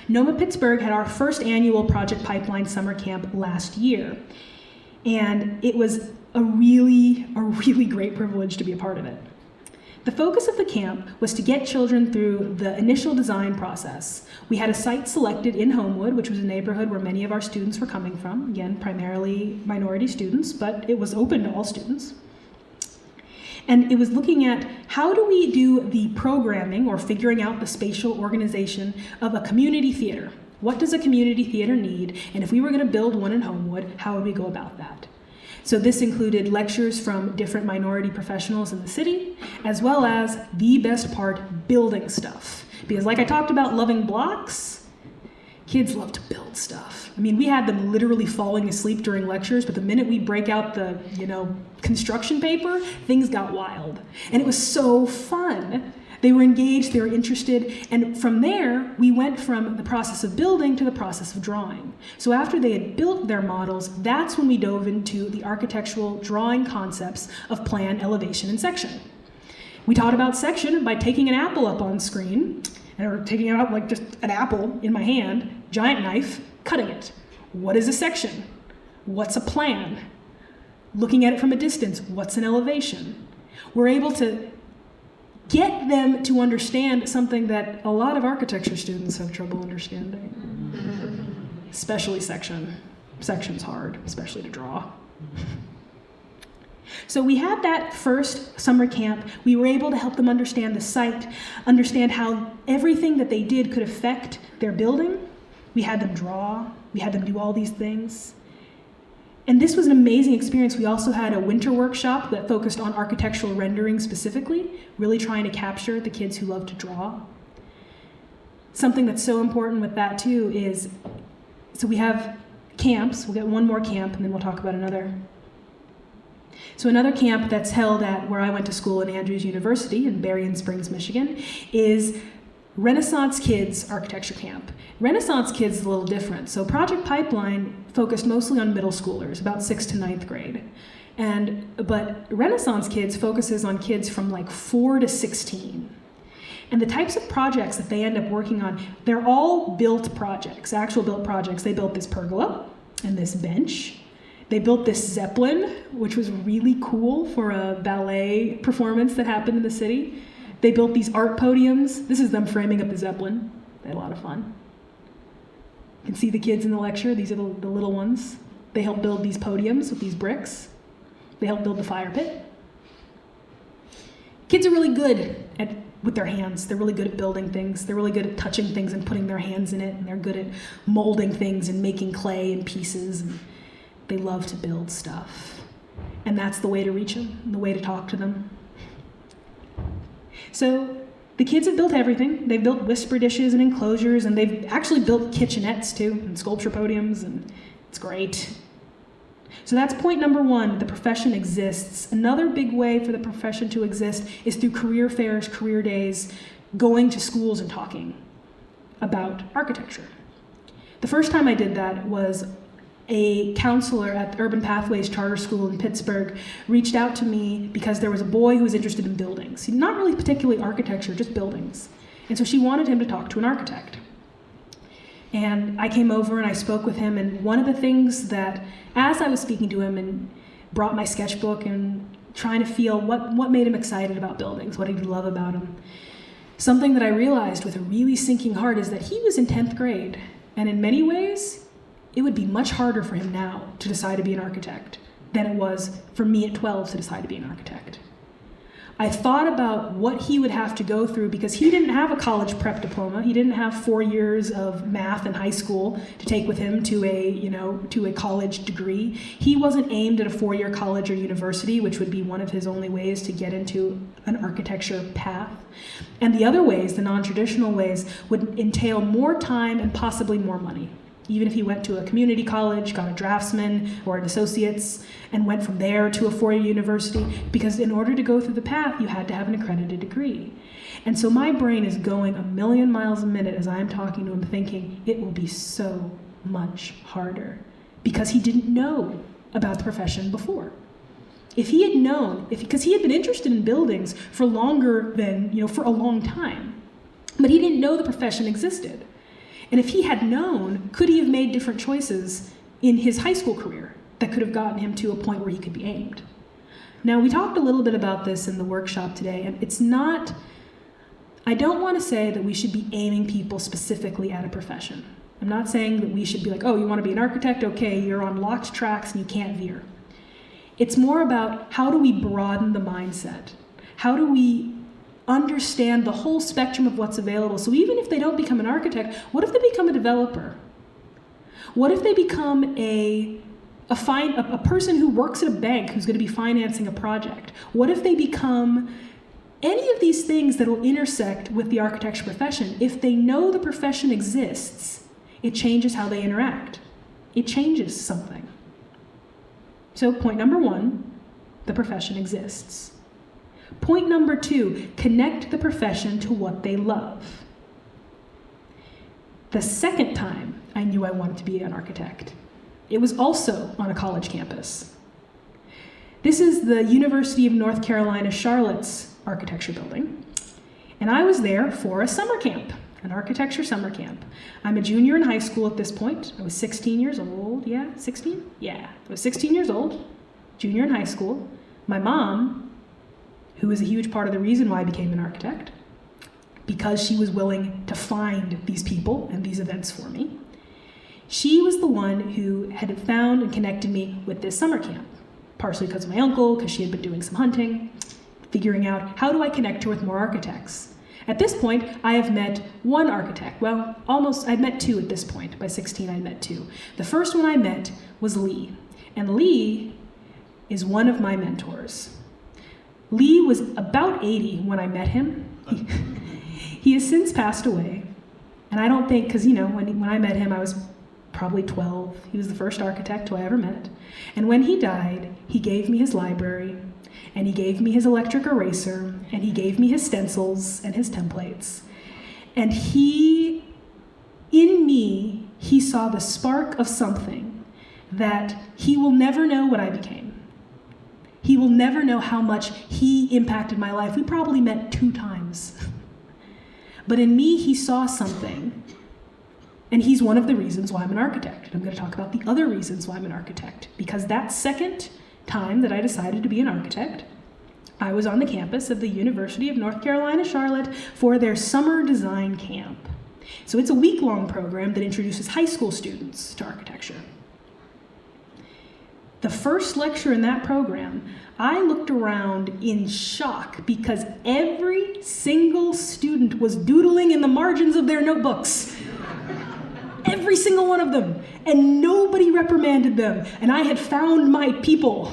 NOMA Pittsburgh had our first annual Project Pipeline summer camp last year, and it was a really great privilege to be a part of it. The focus of the camp was to get children through the initial design process. We had a site selected in Homewood, which was a neighborhood where many of our students were coming from, again, primarily minority students, but it was open to all students. And it was looking at how do we do the programming or figuring out the spatial organization of a community theater. What does a community theater need? And if we were going to build one in Homewood, how would we go about that? So this included lectures from different minority professionals in the city, as well as the best part, building stuff. Because like I talked about loving blocks, kids love to build stuff. I mean, we had them literally falling asleep during lectures, but the minute we break out the, construction paper, things got wild. And it was so fun. They were engaged, they were interested, and from there, we went from the process of building to the process of drawing. So after they had built their models, that's when we dove into the architectural drawing concepts of plan, elevation, and section. We taught about section by taking an apple up on screen, or taking it out like just an apple in my hand, giant knife, cutting it. What is a section? What's a plan? Looking at it from a distance, what's an elevation? We're able to get them to understand something that a lot of architecture students have trouble understanding, especially section. Section's hard, especially to draw. So we had that first summer camp. We were able to help them understand the site, understand how everything that they did could affect their building. We had them draw, we had them do all these things. And this was an amazing experience. We also had a winter workshop that focused on architectural rendering specifically, really trying to capture the kids who love to draw. Something that's so important with that too is, so we have camps, we'll get one more camp and then we'll talk about another. So another camp that's held at where I went to school at Andrews University in Berrien Springs, Michigan, is Renaissance Kids Architecture Camp. Renaissance Kids is a little different. So Project Pipeline focused mostly on middle schoolers, about 6th to 9th grade. But Renaissance Kids focuses on kids from like 4 to 16. And the types of projects that they end up working on, they're all built projects, actual built projects. They built this pergola and this bench. They built this Zeppelin, which was really cool for a ballet performance that happened in the city. They built these art podiums. This is them framing up the Zeppelin. They had a lot of fun. You can see the kids in the lecture. These are the little ones. They helped build these podiums with these bricks. They helped build the fire pit. Kids are really good with their hands. They're really good at building things. They're really good at touching things and putting their hands in it. And they're good at molding things and making clay and pieces. And they love to build stuff. And that's the way to reach them, the way to talk to them. So the kids have built everything. They've built whisper dishes and enclosures, and they've actually built kitchenettes too, and sculpture podiums, and it's great. So that's point number one, the profession exists. Another big way for the profession to exist is through career fairs, career days, going to schools and talking about architecture. The first time I did that was a counselor at the Urban Pathways Charter School in Pittsburgh reached out to me because there was a boy who was interested in buildings. Not really particularly architecture, just buildings. And so she wanted him to talk to an architect. And I came over and I spoke with him, and one of the things that, as I was speaking to him and brought my sketchbook and trying to feel what made him excited about buildings, what did he love about them, something that I realized with a really sinking heart is that he was in 10th grade. And in many ways, it would be much harder for him now to decide to be an architect than it was for me at 12 to decide to be an architect. I thought about what he would have to go through because he didn't have a college prep diploma. He didn't have 4 years of math in high school to take with him to a college degree. He wasn't aimed at a 4-year college or university, which would be one of his only ways to get into an architecture path. And the other ways, the non-traditional ways, would entail more time and possibly more money. Even if he went to a community college, got a draftsman or an associate's, and went from there to a 4-year university, because in order to go through the path, you had to have an accredited degree. And so my brain is going a million miles a minute as I'm talking to him, thinking it will be so much harder, because he didn't know about the profession before. If he had known, because he had been interested in buildings for longer than, for a long time, but he didn't know the profession existed. And if he had known, could he have made different choices in his high school career that could have gotten him to a point where he could be aimed? Now, we talked a little bit about this in the workshop today, and I don't want to say that we should be aiming people specifically at a profession. I'm not saying that we should be like, oh, you want to be an architect? Okay, you're on locked tracks and you can't veer. It's more about how do we broaden the mindset? How do we understand the whole spectrum of what's available? So even if they don't become an architect, what if they become a developer? What if they become a person who works at a bank who's going to be financing a project? What if they become any of these things that will intersect with the architecture profession? If they know the profession exists, it changes how they interact. It changes something. So point number 1, the profession exists. Point number 2, connect the profession to what they love. The second time I knew I wanted to be an architect, it was also on a college campus. This is the University of North Carolina, Charlotte's architecture building. And I was there for a summer camp, an architecture summer camp. I'm a junior in high school at this point. I was 16 years old. Yeah, 16? Yeah, I was 16 years old, junior in high school. My mom, who is a huge part of the reason why I became an architect, because she was willing to find these people and these events for me, she was the one who had found and connected me with this summer camp, partially because of my uncle, because she had been doing some hunting, figuring out how do I connect her with more architects. At this point, I have met one architect. Well, I'd met 2 at this point. By 16, I'd met 2. The first one I met was Lee. And Lee is one of my mentors. Lee was about 80 when I met him. He has since passed away. And I don't think, because, when I met him, I was probably 12. He was the first architect who I ever met. And when he died, he gave me his library, and he gave me his electric eraser, and he gave me his stencils and his templates. And in me, he saw the spark of something that he will never know what I became. He will never know how much he impacted my life. We probably met 2 times. But in me, he saw something. And he's one of the reasons why I'm an architect. I'm going to talk about the other reasons why I'm an architect. Because that second time that I decided to be an architect, I was on the campus of the University of North Carolina, Charlotte, for their summer design camp. So it's a week-long program that introduces high school students to architecture. The first lecture in that program, I looked around in shock because every single student was doodling in the margins of their notebooks. Every single one of them. And nobody reprimanded them. And I had found my people.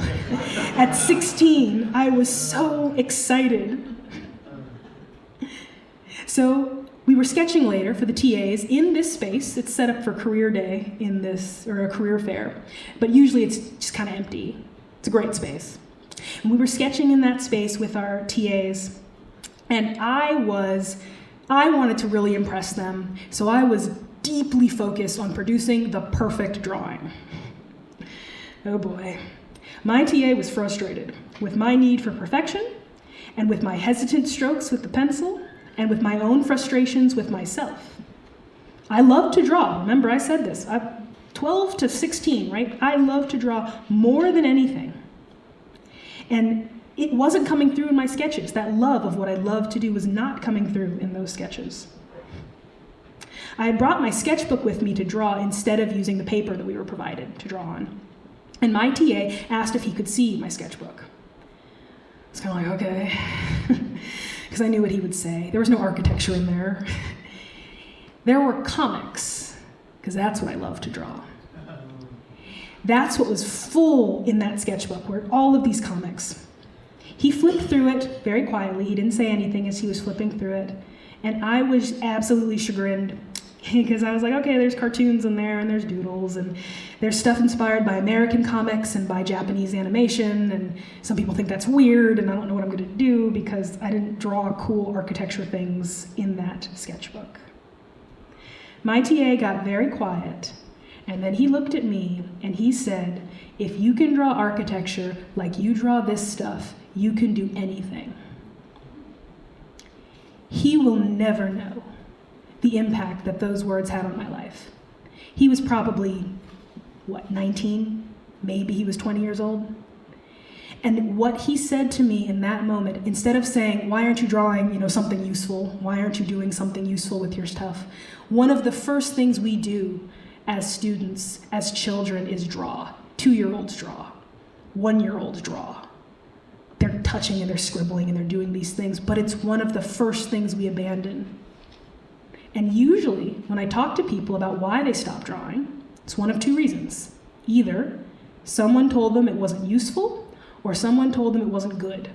At 16, I was so excited. So we were sketching later for the TAs in this space. It's set up for career day or a career fair. But usually it's just kind of empty. It's a great space. And we were sketching in that space with our TAs. And I wanted to really impress them. So I was deeply focused on producing the perfect drawing. Oh boy. My TA was frustrated with my need for perfection, and with my hesitant strokes with the pencil, and with my own frustrations with myself. I love to draw. Remember, I said this. 12 to 16, right? I love to draw more than anything. And it wasn't coming through in my sketches. That love of what I love to do was not coming through in those sketches. I had brought my sketchbook with me to draw instead of using the paper that we were provided to draw on. And my TA asked if he could see my sketchbook. I was kind of like, okay, because I knew what he would say. There was no architecture in there. There were comics, because that's what I love to draw. That's what was full in that sketchbook, were all of these comics. He flipped through it very quietly. He didn't say anything as he was flipping through it. And I was absolutely chagrined because I was like, okay, there's cartoons in there and there's doodles and there's stuff inspired by American comics and by Japanese animation, and some people think that's weird and I don't know what I'm going to do because I didn't draw cool architecture things in that sketchbook. My TA got very quiet And then he looked at me and he said, if you can draw architecture like you draw this stuff, you can do anything. He will never know the impact that those words had on my life. He was probably, 19? Maybe he was 20 years old. And what he said to me in that moment, instead of saying, why aren't you drawing, something useful? Why aren't you doing something useful with your stuff? One of the first things we do as students, as children, is draw. 2-year-olds draw. 1-year-olds draw. They're touching and they're scribbling and they're doing these things, but it's one of the first things we abandon. And usually, when I talk to people about why they stop drawing, it's one of two reasons. Either someone told them it wasn't useful, or someone told them it wasn't good.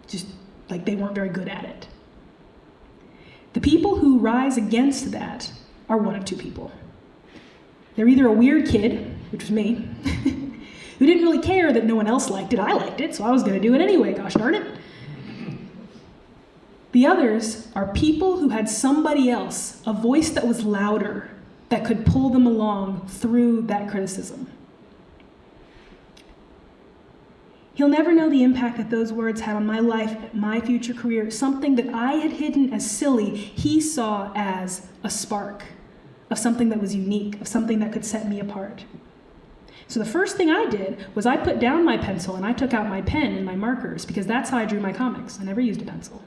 Just like they weren't very good at it. The people who rise against that are one of two people. They're either a weird kid, which was me, who didn't really care that no one else liked it. I liked it, so I was going to do it anyway, gosh darn it. The others are people who had somebody else, a voice that was louder, that could pull them along through that criticism. He'll never know the impact that those words had on my life, my future career. Something that I had hidden as silly, he saw as a spark of something that was unique, of something that could set me apart. So the first thing I did was I put down my pencil and I took out my pen and my markers, because that's how I drew my comics. I never used a pencil.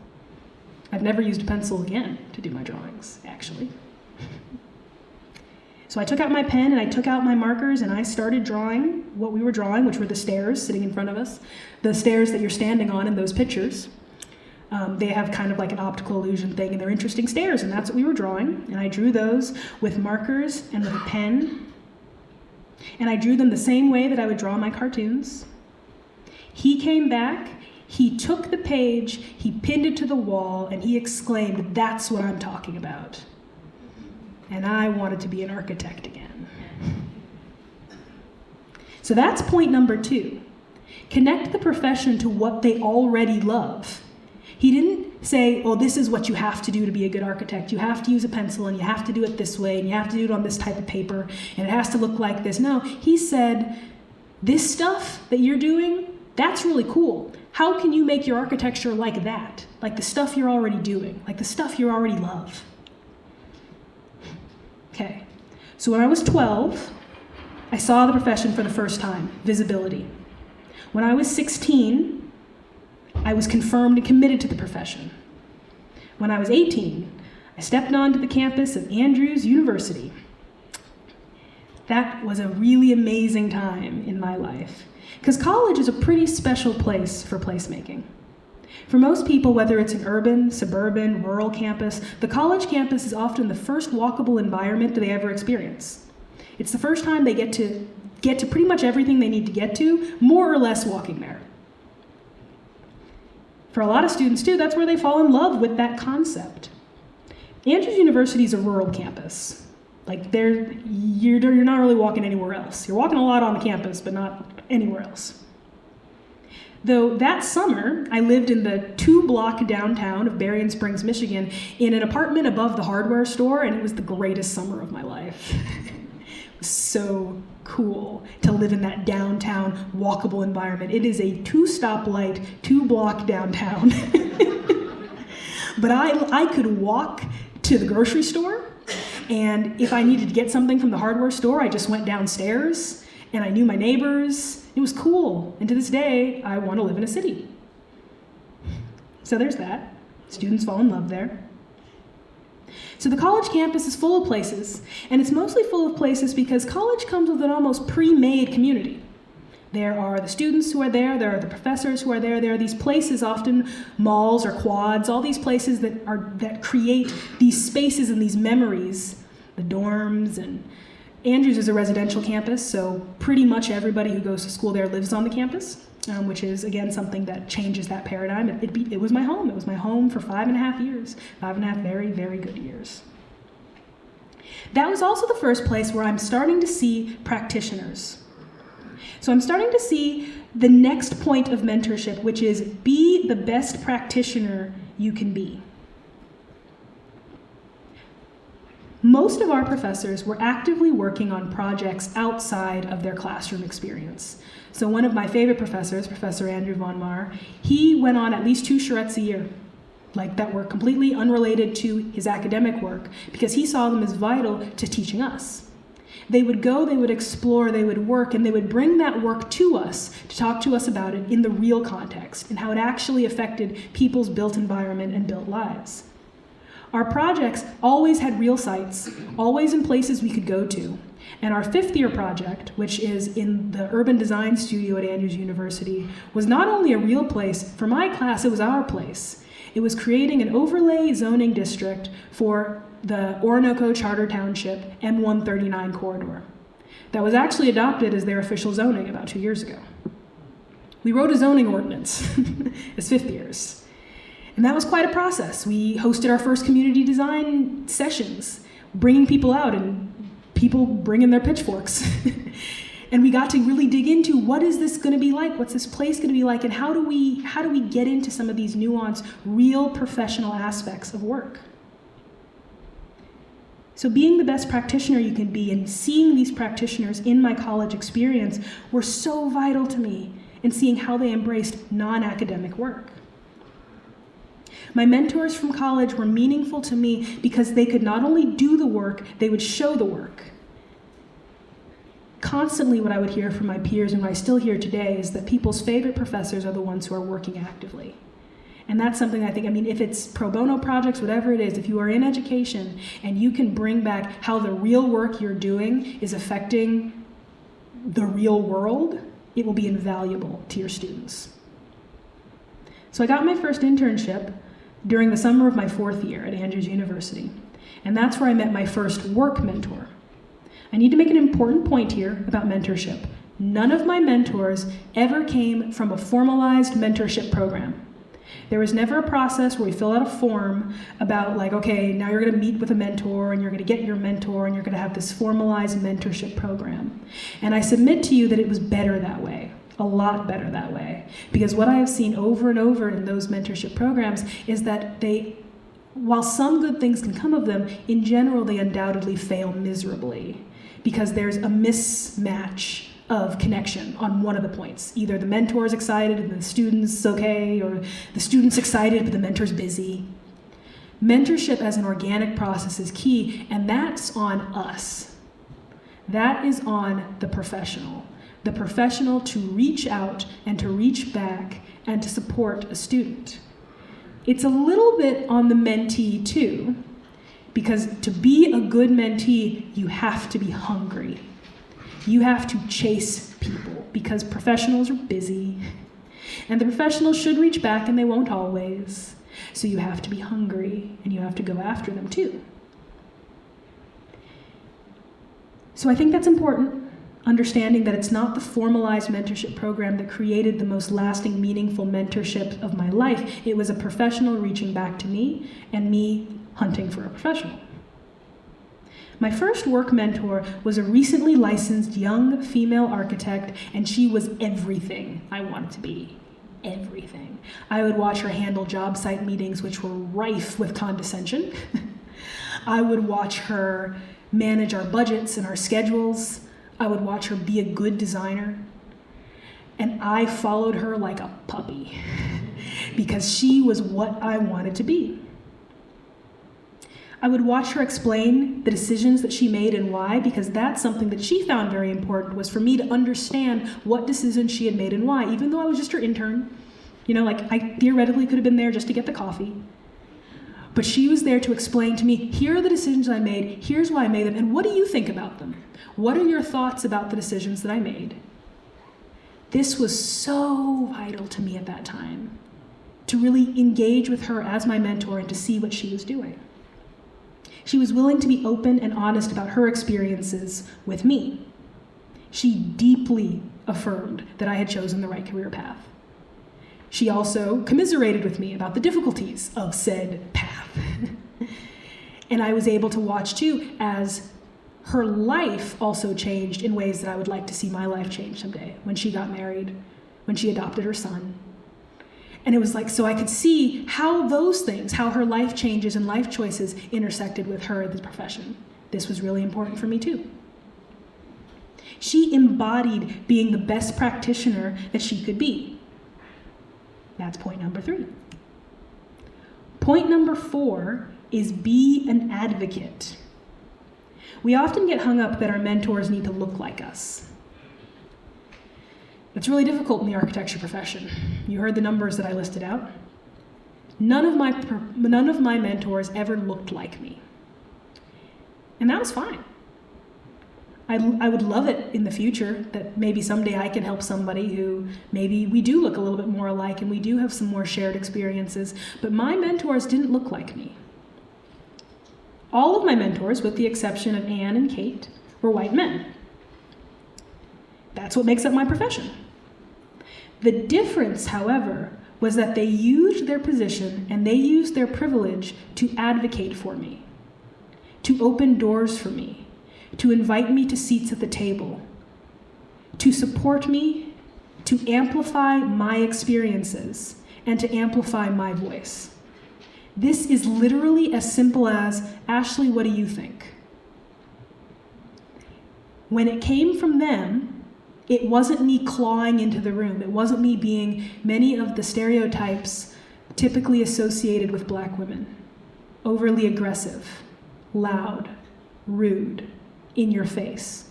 I've never used a pencil again to do my drawings, actually. So I took out my pen and I took out my markers and I started drawing what we were drawing, which were the stairs sitting in front of us, the stairs that you're standing on in those pictures. They have kind of like an optical illusion thing, and they're interesting stairs, and that's what we were drawing. And I drew those with markers and with a pen. And I drew them the same way that I would draw my cartoons. He came back, he took the page, he pinned it to the wall, and he exclaimed, "That's what I'm talking about." And I wanted to be an architect again. So that's point number 2. Connect the profession to what they already love. He didn't say, oh, this is what you have to do to be a good architect. You have to use a pencil, and you have to do it this way, and you have to do it on this type of paper, and it has to look like this. No, he said, this stuff that you're doing, that's really cool. How can you make your architecture like that? Like the stuff you're already doing, like the stuff you already love. Okay, so when I was 12, I saw the profession for the first time, visibility. When I was 16, I was confirmed and committed to the profession. When I was 18, I stepped onto the campus of Andrews University. That was a really amazing time in my life, because college is a pretty special place for placemaking. For most people, whether it's an urban, suburban, rural campus, the college campus is often the first walkable environment that they ever experience. It's the first time they get to pretty much everything they need to get to, more or less walking there. For a lot of students too, that's where they fall in love with that concept. Andrews University is a rural campus. Like you're not really walking anywhere else. You're walking a lot on the campus, but not anywhere else. Though that summer, I lived in the 2-block downtown of Berrien Springs, Michigan, in an apartment above the hardware store, and it was the greatest summer of my life. It was so cool to live in that downtown walkable environment. It is a 2-stoplight, 2-block downtown. But I could walk to the grocery store, and if I needed to get something from the hardware store, I just went downstairs, and I knew my neighbors. It was cool, and to this day, I want to live in a city. So there's that. Students fall in love there. So the college campus is full of places, and it's mostly full of places because college comes with an almost pre-made community. There are the students who are there are the professors who are there are these places, often malls or quads, all these places that create these spaces and these memories, the dorms, and Andrews is a residential campus, so pretty much everybody who goes to school there lives on the campus, which is, again, something that changes that paradigm. It was my home. It was my home for 5.5 years, 5.5 very, very good years. That was also the first place where I'm starting to see practitioners. So I'm starting to see the next point of mentorship, which is be the best practitioner you can be. Most of our professors were actively working on projects outside of their classroom experience. So one of my favorite professors, Professor Andrew Von Mar, he went on at least 2 charrettes a year, like that were completely unrelated to his academic work, because he saw them as vital to teaching us. They would go, they would explore, they would work, and they would bring that work to us to talk to us about it in the real context and how it actually affected people's built environment and built lives. Our projects always had real sites, always in places we could go to. And our 5th year project, which is in the urban design studio at Andrews University, was not only a real place for my class, it was our place. It was creating an overlay zoning district for the Orinoco Charter Township M139 corridor. That was actually adopted as their official zoning about 2 years ago. We wrote a zoning ordinance as 5th years. And that was quite a process. We hosted our first community design sessions, bringing people out and people bringing their pitchforks. And we got to really dig into what is this going to be like? What's this place going to be like? And how do we get into some of these nuanced, real professional aspects of work? So being the best practitioner you can be and seeing these practitioners in my college experience were so vital to me in seeing how they embraced non-academic work. My mentors from college were meaningful to me because they could not only do the work, they would show the work. Constantly what I would hear from my peers and what I still hear today is that people's favorite professors are the ones who are working actively. And that's something I think, if it's pro bono projects, whatever it is, if you are in education and you can bring back how the real work you're doing is affecting the real world, it will be invaluable to your students. So I got my first internship during the summer of my 4th year at Andrews University. And that's where I met my first work mentor. I need to make an important point here about mentorship. None of my mentors ever came from a formalized mentorship program. There was never a process where we fill out a form about okay, now you're gonna meet with a mentor and you're gonna get your mentor and you're gonna have this formalized mentorship program. And I submit to you that it was better that way. A lot better that way. Because what I have seen over and over in those mentorship programs is that while some good things can come of them, in general they undoubtedly fail miserably because there's a mismatch of connection on one of the points. Either the mentor's excited and the student's okay, or the student's excited but the mentor's busy. Mentorship as an organic process is key, and that's on us. That is on the professional. The professional to reach out and to reach back and to support a student. It's a little bit on the mentee too, because to be a good mentee, you have to be hungry. You have to chase people because professionals are busy and the professionals should reach back and they won't always. So you have to be hungry and you have to go after them too. So I think that's important. Understanding that it's not the formalized mentorship program that created the most lasting, meaningful mentorship of my life. It was a professional reaching back to me and me hunting for a professional. My first work mentor was a recently licensed young female architect, and she was everything I wanted to be. Everything. I would watch her handle job site meetings, which were rife with condescension. I would watch her manage our budgets and our schedules. I would watch her be a good designer. And I followed her like a puppy because she was what I wanted to be. I would watch her explain the decisions that she made and why, because that's something that she found very important, was for me to understand what decisions she had made and why, even though I was just her intern. I theoretically could have been there just to get the coffee. But she was there to explain to me, here are the decisions I made, here's why I made them, and what do you think about them? What are your thoughts about the decisions that I made? This was so vital to me at that time, to really engage with her as my mentor and to see what she was doing. She was willing to be open and honest about her experiences with me. She deeply affirmed that I had chosen the right career path. She also commiserated with me about the difficulties of said path. And I was able to watch too as her life also changed in ways that I would like to see my life change someday, when she got married, when she adopted her son. And it was so I could see how those things, how her life changes and life choices intersected with her, the profession. This was really important for me too. She embodied being the best practitioner that she could be. That's point number 3. Point number 4 is be an advocate. We often get hung up that our mentors need to look like us. It's really difficult in the architecture profession. You heard the numbers that I listed out. None of my mentors ever looked like me. And that was fine. I would love it in the future that maybe someday I can help somebody who maybe we do look a little bit more alike and we do have some more shared experiences, but my mentors didn't look like me. All of my mentors, with the exception of Anne and Kate, were white men. That's what makes up my profession. The difference, however, was that they used their position and they used their privilege to advocate for me, to open doors for me, to invite me to seats at the table, to support me, to amplify my experiences, and to amplify my voice. This is literally as simple as, Ashleigh, what do you think? When it came from them, it wasn't me clawing into the room. It wasn't me being many of the stereotypes typically associated with Black women. Overly aggressive, loud, rude, in your face.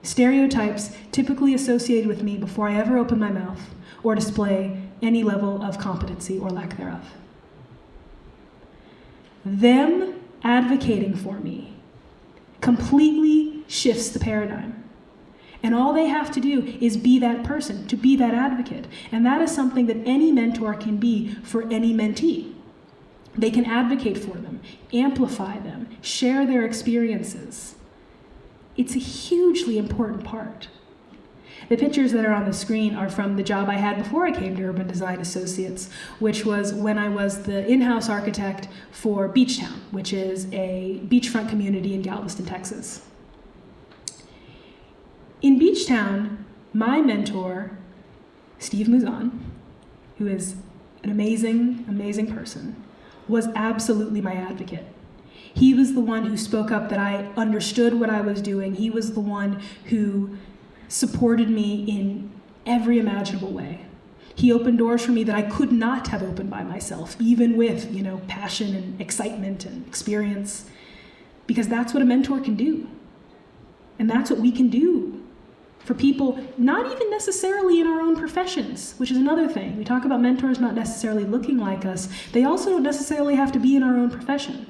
Stereotypes typically associated with me before I ever open my mouth or display any level of competency or lack thereof. Them advocating for me completely shifts the paradigm. And all they have to do is be that person, to be that advocate. And that is something that any mentor can be for any mentee. They can advocate for them, amplify them, share their experiences. It's a hugely important part. The pictures that are on the screen are from the job I had before I came to Urban Design Associates, which was when I was the in-house architect for Beachtown, which is a beachfront community in Galveston, Texas. In Beachtown, my mentor, Steve Muzan, who is an amazing, amazing person, was absolutely my advocate. He was the one who spoke up that I understood what I was doing. He was the one who supported me in every imaginable way. He opened doors for me that I could not have opened by myself, even with, passion and excitement and experience, because that's what a mentor can do. And that's what we can do for people, not even necessarily in our own professions, which is another thing. We talk about mentors not necessarily looking like us. They also don't necessarily have to be in our own profession.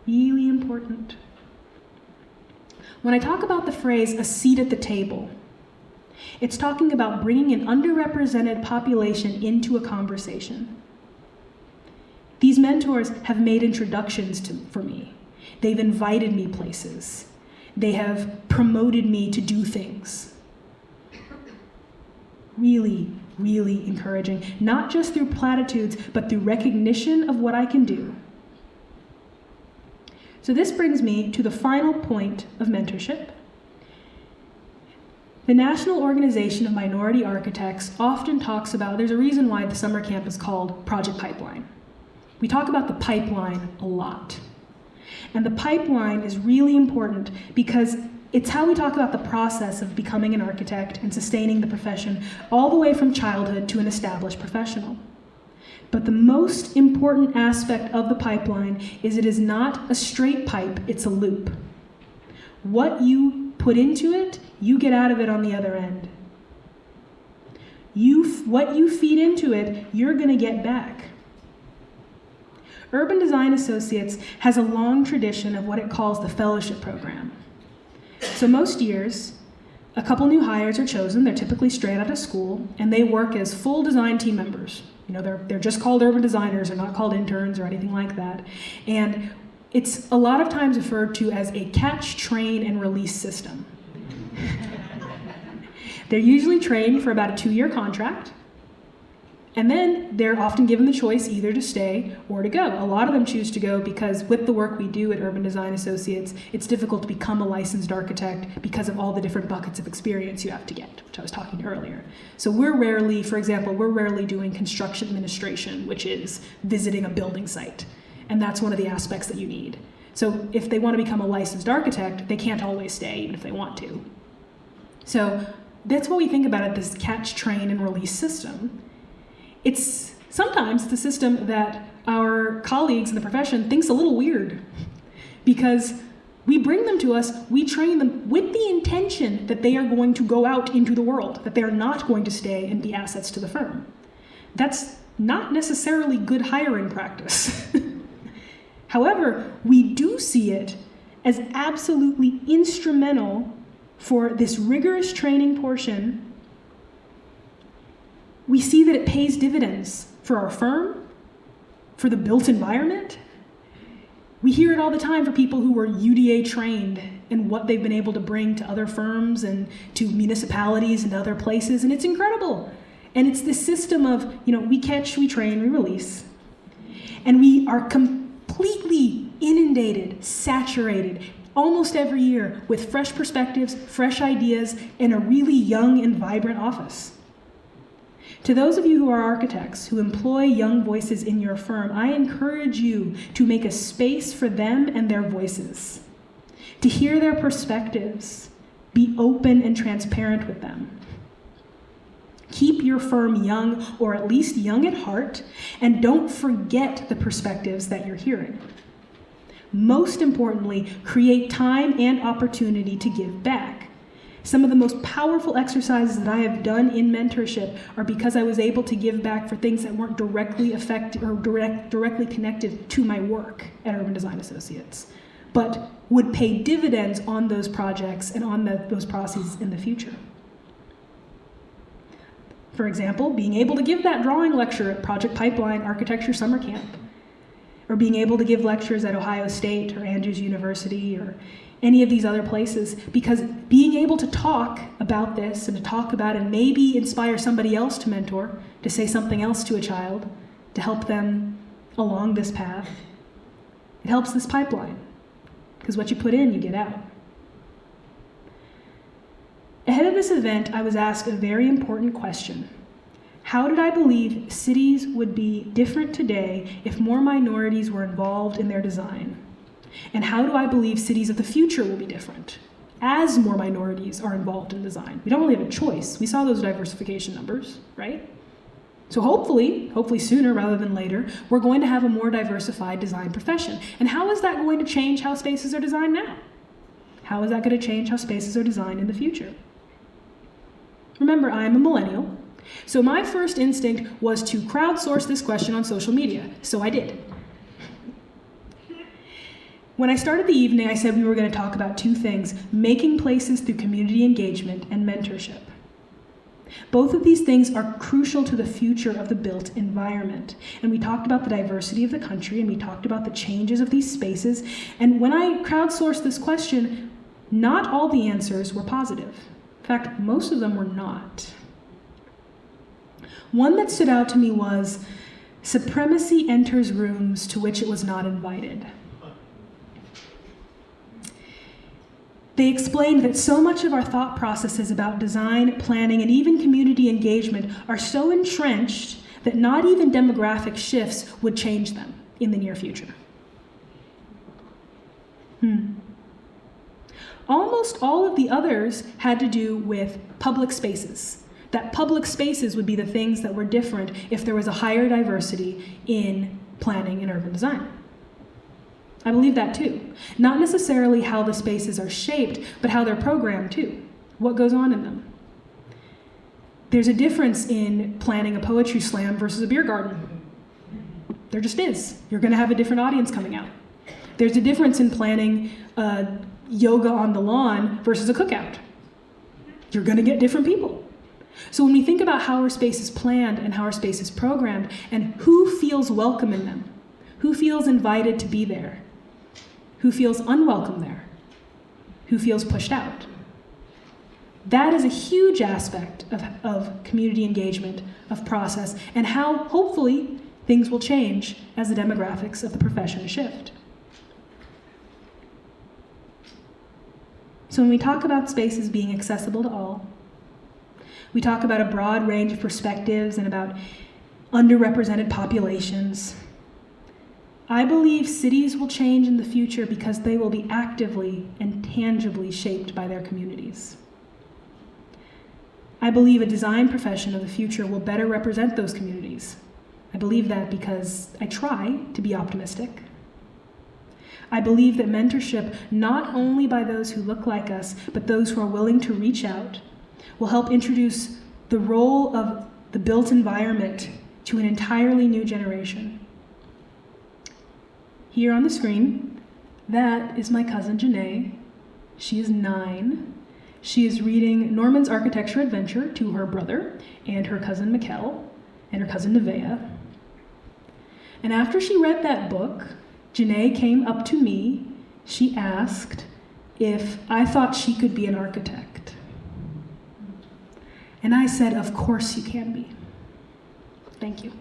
Really important. When I talk about the phrase, a seat at the table, it's talking about bringing an underrepresented population into a conversation. These mentors have made introductions for me. They've invited me places. They have promoted me to do things. Really, really encouraging, not just through platitudes, but through recognition of what I can do. So this brings me to the final point of mentorship. The National Organization of Minority Architects often talks about, there's a reason why the summer camp is called Project Pipeline. We talk about the pipeline a lot. And the pipeline is really important because it's how we talk about the process of becoming an architect and sustaining the profession all the way from childhood to an established professional. But the most important aspect of the pipeline is it is not a straight pipe, it's a loop. What you put into it, you get out of it on the other end. What you feed into it, you're going to get back. Urban Design Associates has a long tradition of what it calls the fellowship program. So most years, a couple new hires are chosen. They're typically straight out of school, and they work as full design team members. They're just called urban designers. They're not called interns or anything like that. And it's a lot of times referred to as a catch, train, and release system. They're usually trained for about a 2-year contract. And then they're often given the choice either to stay or to go. A lot of them choose to go because with the work we do at Urban Design Associates, it's difficult to become a licensed architect because of all the different buckets of experience you have to get, which I was talking earlier. So we're rarely doing construction administration, which is visiting a building site. And that's one of the aspects that you need. So if they want to become a licensed architect, they can't always stay, even if they want to. So that's what we think about it, this catch, train, and release system. It's sometimes the system that our colleagues in the profession thinks a little weird, because we bring them to us, we train them with the intention that they are going to go out into the world, that they are not going to stay and be assets to the firm. That's not necessarily good hiring practice. However, we do see it as absolutely instrumental for this rigorous training portion. We see that it pays dividends for our firm, for the built environment. We hear it all the time for people who were UDA trained and what they've been able to bring to other firms and to municipalities and other places, and it's incredible. And it's this system of, we catch, we train, we release. And we are completely inundated, saturated, almost every year with fresh perspectives, fresh ideas, and a really young and vibrant office. To those of you who are architects, who employ young voices in your firm, I encourage you to make a space for them and their voices, to hear their perspectives, be open and transparent with them. Keep your firm young, or at least young at heart, and don't forget the perspectives that you're hearing. Most importantly, create time and opportunity to give back. Some of the most powerful exercises that I have done in mentorship are because I was able to give back for things that weren't directly directly connected to my work at Urban Design Associates, but would pay dividends on those projects and on those processes in the future. For example, being able to give that drawing lecture at Project Pipeline Architecture Summer Camp, or being able to give lectures at Ohio State or Andrews University or any of these other places, because being able to talk about this and to talk about and maybe inspire somebody else to mentor, to say something else to a child, to help them along this path, it helps this pipeline, because what you put in, you get out. Ahead of this event, I was asked a very important question. How did I believe cities would be different today if more minorities were involved in their design? And how do I believe cities of the future will be different as more minorities are involved in design? We don't really have a choice. We saw those diversification numbers, right? So hopefully sooner rather than later, we're going to have a more diversified design profession. And how is that going to change how spaces are designed now? How is that going to change how spaces are designed in the future? Remember, I'm a millennial, so my first instinct was to crowdsource this question on social media, so I did. When I started the evening, I said we were going to talk about two things: making places through community engagement and mentorship. Both of these things are crucial to the future of the built environment. And we talked about the diversity of the country, and we talked about the changes of these spaces. And when I crowdsourced this question, not all the answers were positive. In fact, most of them were not. One that stood out to me was, supremacy enters rooms to which it was not invited. They explained that so much of our thought processes about design, planning, and even community engagement are so entrenched that not even demographic shifts would change them in the near future. Almost all of the others had to do with public spaces. That public spaces would be the things that were different if there was a higher diversity in planning and urban design. I believe that too. Not necessarily how the spaces are shaped, but how they're programmed too. What goes on in them. There's a difference in planning a poetry slam versus a beer garden. There just is. You're going to have a different audience coming out. There's a difference in planning yoga on the lawn versus a cookout. You're going to get different people. So when we think about how our space is planned and how our space is programmed, and who feels welcome in them, who feels invited to be there, who feels unwelcome there, who feels pushed out, that is a huge aspect of community engagement, of process, and how hopefully things will change as the demographics of the profession shift. So when we talk about spaces being accessible to all, we talk about a broad range of perspectives and about underrepresented populations. I believe cities will change in the future because they will be actively and tangibly shaped by their communities. I believe a design profession of the future will better represent those communities. I believe that because I try to be optimistic. I believe that mentorship, not only by those who look like us, but those who are willing to reach out, will help introduce the role of the built environment to an entirely new generation. Here on the screen, that is my cousin Janae. She is 9. She is reading Norman's Architecture Adventure to her brother and her cousin Mikkel and her cousin Nevaeh. And after she read that book, Janae came up to me. She asked if I thought she could be an architect. And I said, of course you can be. Thank you.